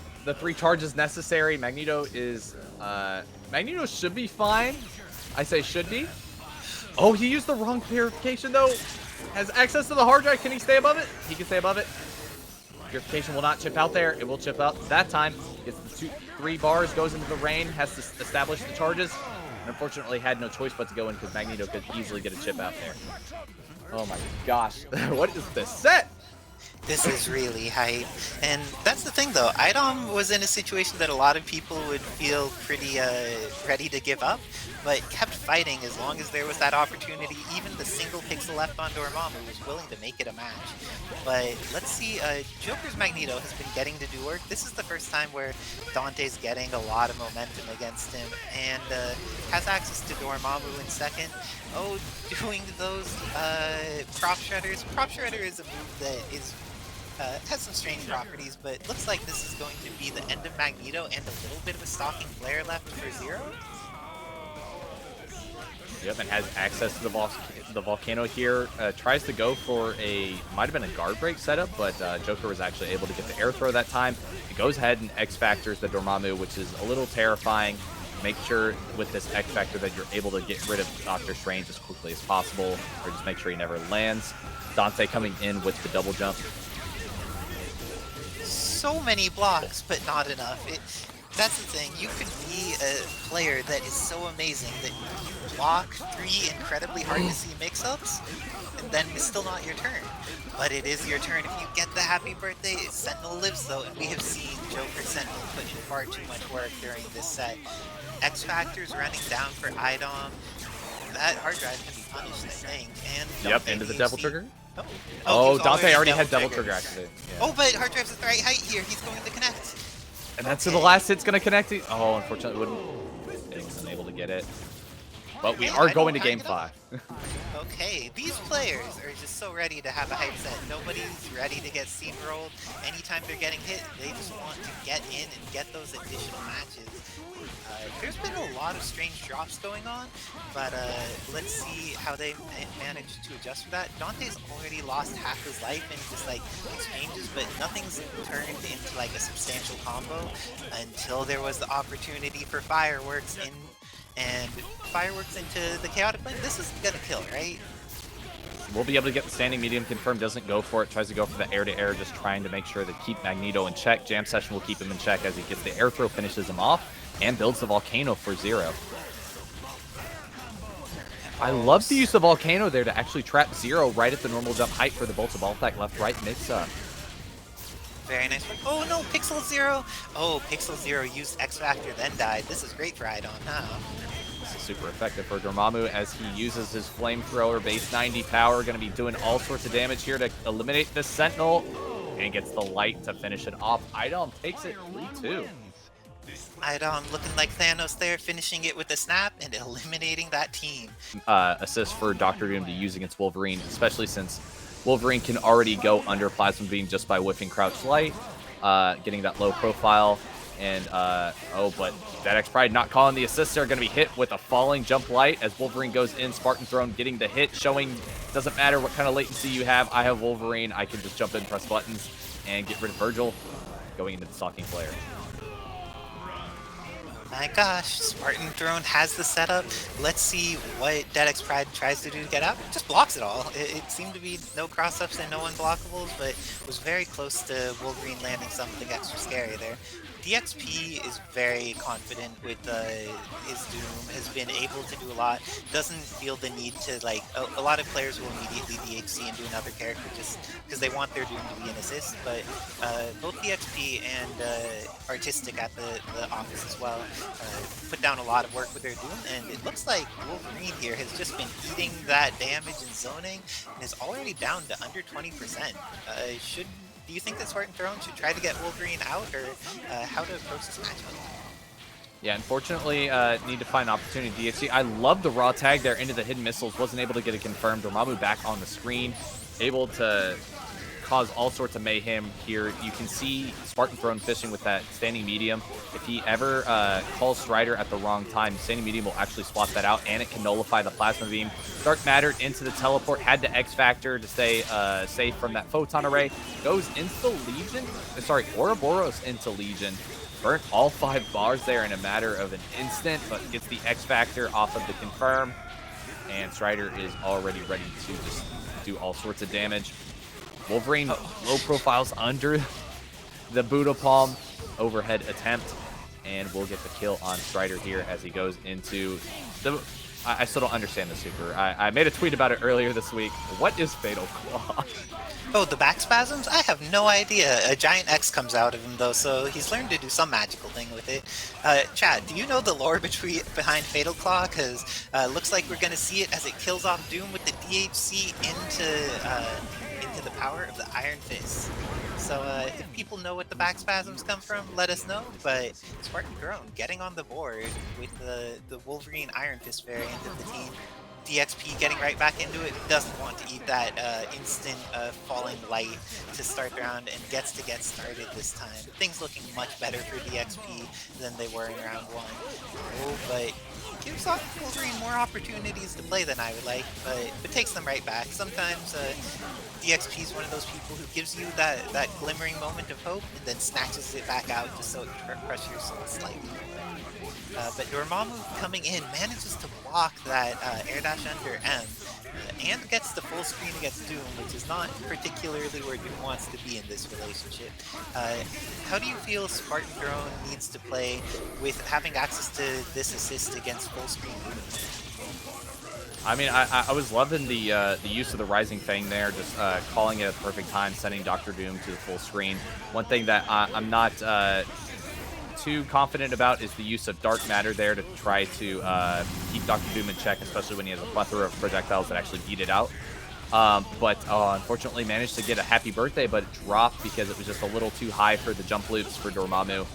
[SPEAKER 2] charges necessary. Magneto is Magneto should be fine. I say should be. Oh, he used the wrong purification though. Has access to the hard drive. Can he stay above it? He can stay above it. Purification will not chip out there. It will chip out that time. Gets the 3 bars, goes into the rain, has to establish the charges. And unfortunately had no choice but to go in because Magneto could easily get a chip out there. Oh my gosh. What is this set?
[SPEAKER 1] This is really hype. And that's the thing though, iDom was in a situation that a lot of people would feel pretty ready to give up, but kept fighting as long as there was that opportunity. Even the single pixel left on Dormammu was willing to make it a match. But let's see, Joker's Magneto has been getting to do work. This is the first time where Dante's getting a lot of momentum against him, and has access to Dormammu in second. Oh, doing those prop shredders. Prop shredder is a move that is has some strange properties, but looks like this is going to be the end of Magneto and a little bit of a stalking flare left for 0.
[SPEAKER 2] Yep, and has access to the volcano here. Tries to go for might have been a guard break setup, but Joker was actually able to get the air throw that time. He goes ahead and X Factors the Dormammu, which is a little terrifying. Make sure with this X Factor that you're able to get rid of Dr. Strange as quickly as possible, or just make sure he never lands. Dante coming in with the double jump.
[SPEAKER 1] So many blocks, but not enough. That's the thing. You could be a player that is so amazing that you block 3 incredibly hard to see mix-ups, and then it's still not your turn. But it is your turn if you get the happy birthday. Sentinel lives though, and we have seen Joker Sentinel put in far too much work during this set. X Factor's running down for iDom. That hard drive can be punished, I think. And
[SPEAKER 2] Yep,
[SPEAKER 1] Dante
[SPEAKER 2] into the
[SPEAKER 1] DHC.
[SPEAKER 2] Devil Trigger.
[SPEAKER 1] Oh,
[SPEAKER 2] Oh,
[SPEAKER 1] he's
[SPEAKER 2] Dante already had Devil
[SPEAKER 1] triggered.
[SPEAKER 2] Trigger activated. Yeah.
[SPEAKER 1] Oh, but hard drive's at the right height here. He's going to connect.
[SPEAKER 2] And that's the last hit's going to connect. Oh, unfortunately, it wasn't able to get it. But we are going to game 5.
[SPEAKER 1] Okay, these players are just so ready to have a hype set. Nobody's ready to get scene rolled. Anytime they're getting hit, they just want to get in and get those additional matches. There's been a lot of strange drops going on, but let's see how they manage to adjust for that. Dante's already lost half his life in just like exchanges, but nothing's turned into like a substantial combo until there was the opportunity for fireworks in. And fireworks into the chaotic flame. This is gonna kill, right?
[SPEAKER 2] We'll be able to get the standing medium confirmed. Doesn't go for it. Tries to go for the air-to-air, just trying to make sure to keep Magneto in check. Jam Session will keep him in check as he gets the air throw, finishes him off, and builds the Volcano for 0. I love the use of Volcano there to actually trap 0 right at the normal jump height for the Bolts of Ball left-right mix-up.
[SPEAKER 1] Very nice work. Oh no, Pixel Zero! Oh, Pixel Zero used X Factor, then died. This is great for iDom, huh?
[SPEAKER 2] This is super effective for Dormammu as he uses his flamethrower, base 90 power, going to be doing all sorts of damage here to eliminate the Sentinel, and gets the light to finish it off. iDom takes it 3-2.
[SPEAKER 1] iDom looking like Thanos there, finishing it with a snap and eliminating that team.
[SPEAKER 2] Assist for Dr. Doom to use against Wolverine, especially since Wolverine can already go under Plasma Beam just by whiffing Crouch Light, getting that low profile. And, oh, but that X Pride not calling the assists are going to be hit with a falling jump light as Wolverine goes in. Spartan Throne getting the hit, showing doesn't matter what kind of latency you have. I have Wolverine. I can just jump in, press buttons, and get rid of Vergil, going into the stalking player.
[SPEAKER 1] My gosh, Spartan Throne has the setup. Let's see what Dead X Pride tries to do to get out. Just blocks it all. It seemed to be no cross-ups and no unblockables, but was very close to Wolverine landing something extra scary there. DXP is very confident with his Doom, has been able to do a lot, doesn't feel the need to, like, a lot of players will immediately DHC and do another character just because they want their Doom to be an assist, but both DXP and Artistic at the office as well put down a lot of work with their Doom, and it looks like Wolverine here has just been eating that damage and zoning and is already down to under 20%. Do you think that Spartan Throne should try to get Wolverine out, or how to approach this matchup?
[SPEAKER 2] Yeah, unfortunately, need to find an opportunity to DHC. I love the raw tag there into the hidden missiles. Wasn't able to get it confirmed. Dormammu back on the screen, able to cause all sorts of mayhem here. You can see Spartan Throne fishing with that standing medium. If he ever calls Strider at the wrong time, standing medium will actually swap that out, and it can nullify the plasma beam. Dark Matter into the teleport, had to X Factor to stay safe from that photon array. Goes into the Legion, sorry, Ouroboros into Legion. Burnt all 5 bars there in a matter of an instant, but gets the X Factor off of the confirm. And Strider is already ready to just do all sorts of damage. Wolverine low profiles under the Buddha Palm overhead attempt, and we'll get the kill on Strider here as he goes into the... I still don't understand the super. I made a tweet about it earlier this week. What is Fatal Claw?
[SPEAKER 1] Oh, the back spasms? I have no idea. A giant X comes out of him, though, so he's learned to do some magical thing with it. Chad, do you know the lore behind Fatal Claw? Because looks like we're going to see it as it kills off Doom with the DHC into the power of the Iron Fist. So if people know what the back spasms come from, let us know. But Spartan Throne getting on the board with the Wolverine Iron Fist variant of the team. DXP getting right back into it, doesn't want to eat that instant falling light to start the round, and gets to get started this time. Things looking much better for DXP than they were in round 1. Oh, but gives Wolverine more opportunities to play than I would like, but it takes them right back. Sometimes DXP is one of those people who gives you that glimmering moment of hope and then snatches it back out just so it crushes your soul slightly. But Dormammu coming in manages to block that air dash under M. and gets the full screen against Doom, which is not particularly where Doom wants to be in this relationship. How do you feel Spartan Throne needs to play with having access to this assist against full screen Doom?
[SPEAKER 2] I mean, I was loving the use of the Rising Fang there, just calling it at the perfect time, sending Dr. Doom to the full screen. One thing that I'm not too confident about is the use of Dark Matter there to try to keep Dr. Doom in check, especially when he has a plethora of projectiles that actually beat it out. But unfortunately managed to get a happy birthday, but it dropped because it was just a little too high for the jump loops for Dormammu.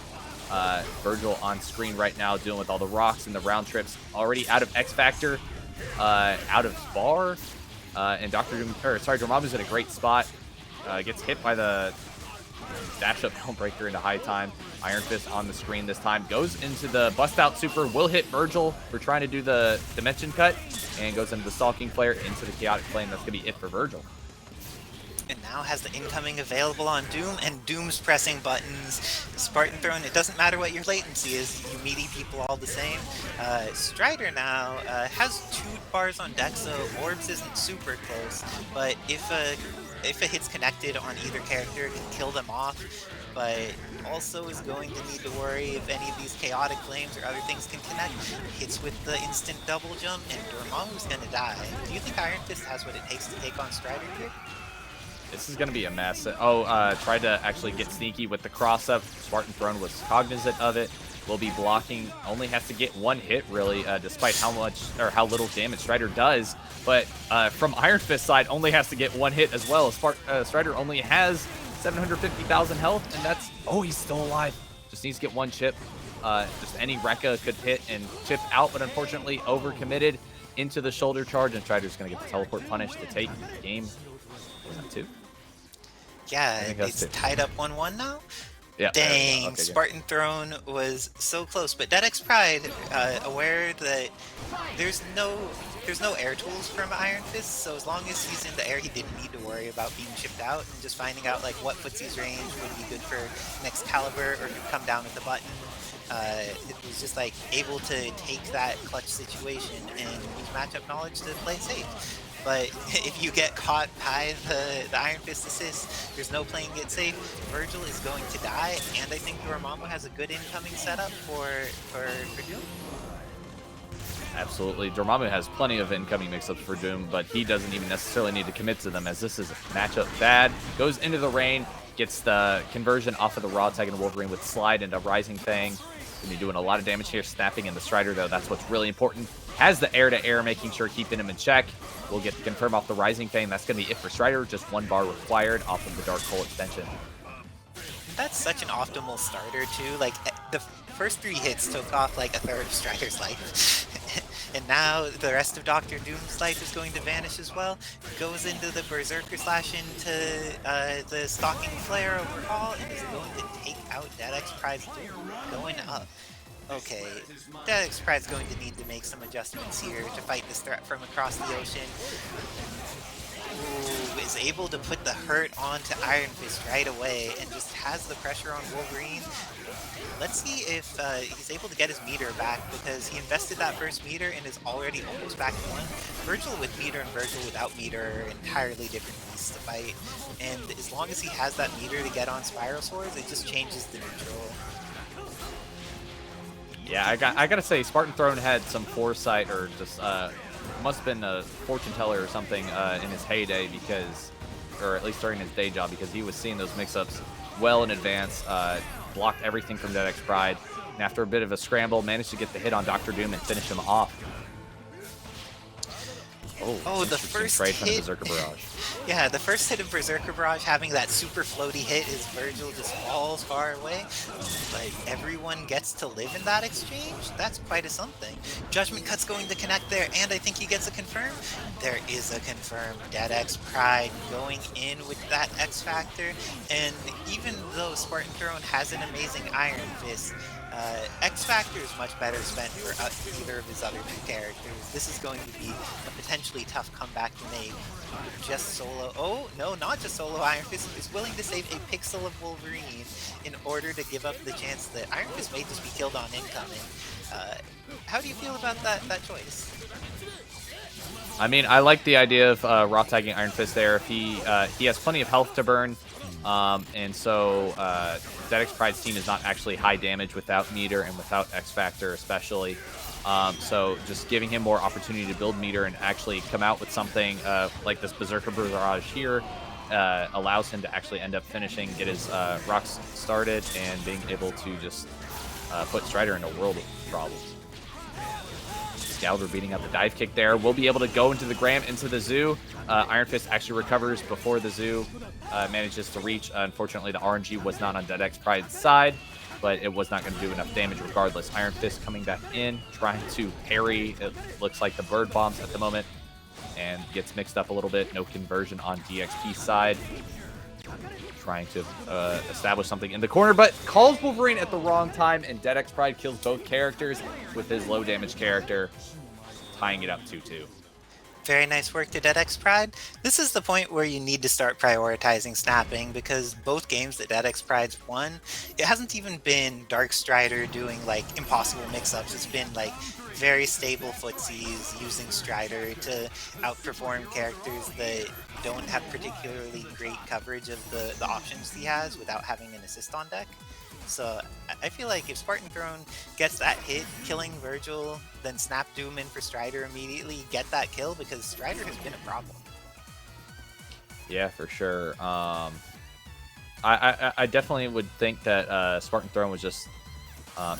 [SPEAKER 2] Vergil on screen right now dealing with all the rocks and the round trips. Already out of X Factor, out of Spar, and Dormammu's in a great spot. Gets hit by the dash up Helmbreaker into high time. Iron Fist on the screen this time. Goes into the bust out super. Will hit Vergil for trying to do the dimension cut. And goes into the Stalking Flare into the Chaotic Flame. That's going to be it for Vergil.
[SPEAKER 1] And now has the incoming available on Doom, and Doom's pressing buttons. Spartan Throne, it doesn't matter what your latency is, you meaty people all the same. Strider now has 2 bars on deck, so Orbs isn't super close, but if a hit's connected on either character, it can kill them off, but also is going to need to worry if any of these Chaotic Flames or other things can connect. Hits with the instant double jump, and Dormammu's gonna die. Do you think Iron Fist has what it takes to take on Strider here?
[SPEAKER 2] This is going to be a mess. Tried to actually get sneaky with the cross-up. Spartan Throne was cognizant of it. Will be blocking. Only has to get 1 hit, really, despite how little damage Strider does. But from Iron Fist side, only has to get 1 hit as well. Strider only has 750,000 health, and that's... Oh, he's still alive. Just needs to get 1 chip. Just any Rekka could hit and chip out, but unfortunately overcommitted into the shoulder charge, and Strider's going to get the teleport punish to take the game. Was that 2?
[SPEAKER 1] Yeah, it's tied up 1-1 now.
[SPEAKER 2] Yeah.
[SPEAKER 1] Dang,
[SPEAKER 2] okay,
[SPEAKER 1] Spartan Throne was so close, but DeadX Pride, aware that there's no air tools from Iron Fist, so as long as he's in the air, he didn't need to worry about being chipped out and just finding out like what footsie's range would be good for next caliber or could come down with the button. It was just like able to take that clutch situation and use matchup knowledge to play safe. But if you get caught by the Iron Fist assist, there's no playing it safe. Vergil is going to die, and I think Dormammu has a good incoming setup for Doom.
[SPEAKER 2] Absolutely. Dormammu has plenty of incoming mix-ups for Doom, but he doesn't even necessarily need to commit to them, as this is a matchup bad. Goes into the rain, gets the conversion off of the Raw Tag and Wolverine with Slide into Rising Fang. Going to be doing a lot of damage here, snapping in the Strider, though. That's what's really important. Has the air-to-air, making sure keeping him in check. We'll get the confirm off the Rising Fang. That's going to be it for Strider. Just 1 bar required off of the Dark Hole extension.
[SPEAKER 1] That's such an optimal starter, too. Like, the first 3 hits took off like a third of Strider's life. And now the rest of Dr. Doom's life is going to vanish as well. Goes into the Berserker Slash into the Stalking Flare overall, and is going to take out DeadX Pride's Doom going up. Okay, DeadX Pride's going to need to make some adjustments here to fight this threat from across the ocean. Ooh, is able to put the hurt onto Iron Fist right away and just has the pressure on Wolverine. Let's see if he's able to get his meter back, because he invested that first meter and is already almost back to 1. Vergil with meter and Vergil without meter are entirely different beasts to fight. And as long as he has that meter to get on Spiral Swords, it just changes the neutral.
[SPEAKER 2] Yeah, I gotta say, Spartan Throne had some foresight, or just must have been a fortune teller or something in his heyday, because, or at least during his day job, because he was seeing those mix-ups well in advance. Blocked everything from DeadX Pride, and after a bit of a scramble, managed to get the hit on Dr. Doom and finish him off.
[SPEAKER 1] Oh, the first
[SPEAKER 2] trade
[SPEAKER 1] hit
[SPEAKER 2] from the Berserker Barrage.
[SPEAKER 1] Yeah, the first hit of Berserker Barrage, having that super floaty hit, is Vergil just falls far away. But everyone gets to live in that exchange? That's quite a something. Judgment Cut's going to connect there, and I think he gets a confirm. There is a confirm. DeadX Pride going in with that X Factor, and even though Spartan Throne has an amazing Iron Fist, X Factor is much better spent for either of his other 2 characters. This is going to be a potentially tough comeback to make. Just solo. Oh, no, not just solo. Iron Fist is willing to save a pixel of Wolverine in order to give up the chance that Iron Fist may just be killed on incoming. How do you feel about that choice?
[SPEAKER 2] I mean, I like the idea of Roth tagging Iron Fist there. If he has plenty of health to burn, and so ZX Pride's team is not actually high damage without meter and without X Factor especially. So just giving him more opportunity to build meter and actually come out with something like this Berserker Barrage here allows him to actually end up finishing, get his rocks started, and being able to just put Strider in a world of problems. Scalder beating out the dive kick there. Will be able to go into the Graham, into the Zoo. Iron Fist actually recovers before the Zoo manages to reach. Unfortunately, the RNG was not on DeadX Pride's side, but it was not going to do enough damage regardless. Iron Fist coming back in, trying to parry. It looks like the bird bombs at the moment, and gets mixed up a little bit. No conversion on DXP's side. Trying to establish something in the corner, but calls Wolverine at the wrong time, and DeadX Pride kills both characters with his low damage character, tying it up 2-2.
[SPEAKER 1] Very nice work to DeadX Pride. This is the point where you need to start prioritizing snapping, because both games that DeadX Pride's won, it hasn't even been Dark Strider doing like impossible mix-ups. It's been like very stable footsies using Strider to outperform characters that don't have particularly great coverage of the options he has without having an assist on deck. So I feel like if Spartan Throne gets that hit, killing Vergil, then snap Doom in for Strider immediately, get that kill, because Strider has been a problem.
[SPEAKER 2] Yeah, for sure. I definitely would think that Spartan Throne was just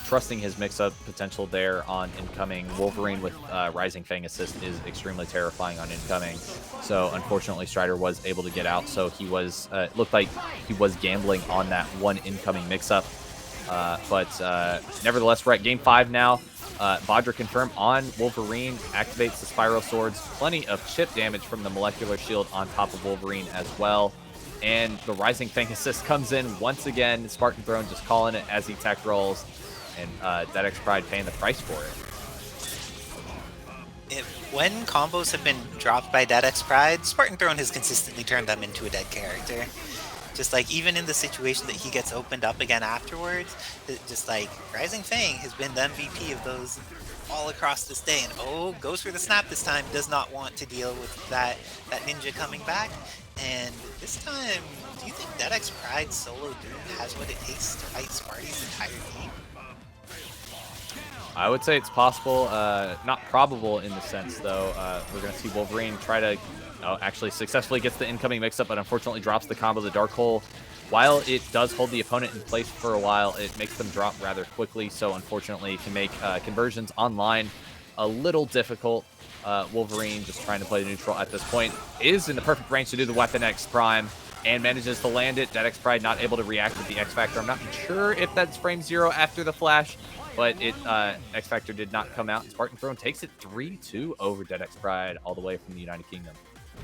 [SPEAKER 2] trusting his mix-up potential there on incoming. Wolverine with Rising Fang assist is extremely terrifying on incoming. So unfortunately, Strider was able to get out. So he was looked like he was gambling on that one incoming mix-up. But nevertheless, we're at Game 5 now. Vajra confirmed on Wolverine, activates the Spiral Swords. Plenty of chip damage from the Molecular Shield on top of Wolverine as well. And the Rising Fang assist comes in once again. Spartan Throne just calling it as he tech rolls. And DeadX Pride paying the price for it.
[SPEAKER 1] When combos have been dropped by DeadX Pride, Spartan Throne has consistently turned them into a dead character. Just like even in the situation that he gets opened up again afterwards, just like Rising Fang has been the MVP of those all across this day. And oh, goes for the snap this time, does not want to deal with that ninja coming back. And this time, do you think DeadX Pride solo Doom has what it takes to fight Sparty's entire team?
[SPEAKER 2] I would say it's possible, not probable in the sense, though. We're going to see Wolverine try to actually successfully gets the incoming mix-up, but unfortunately drops the combo, the Dark Hole. While it does hold the opponent in place for a while, it makes them drop rather quickly, so unfortunately it can make conversions online a little difficult. Wolverine, just trying to play neutral at this point, is in the perfect range to do the Weapon X Prime, and manages to land it. DeadX Pride not able to react with the X Factor. I'm not sure if that's frame 0 after the flash, but X Factor did not come out. Spartan Throne takes it 3-2 over DeadX Pride all the way from the United Kingdom.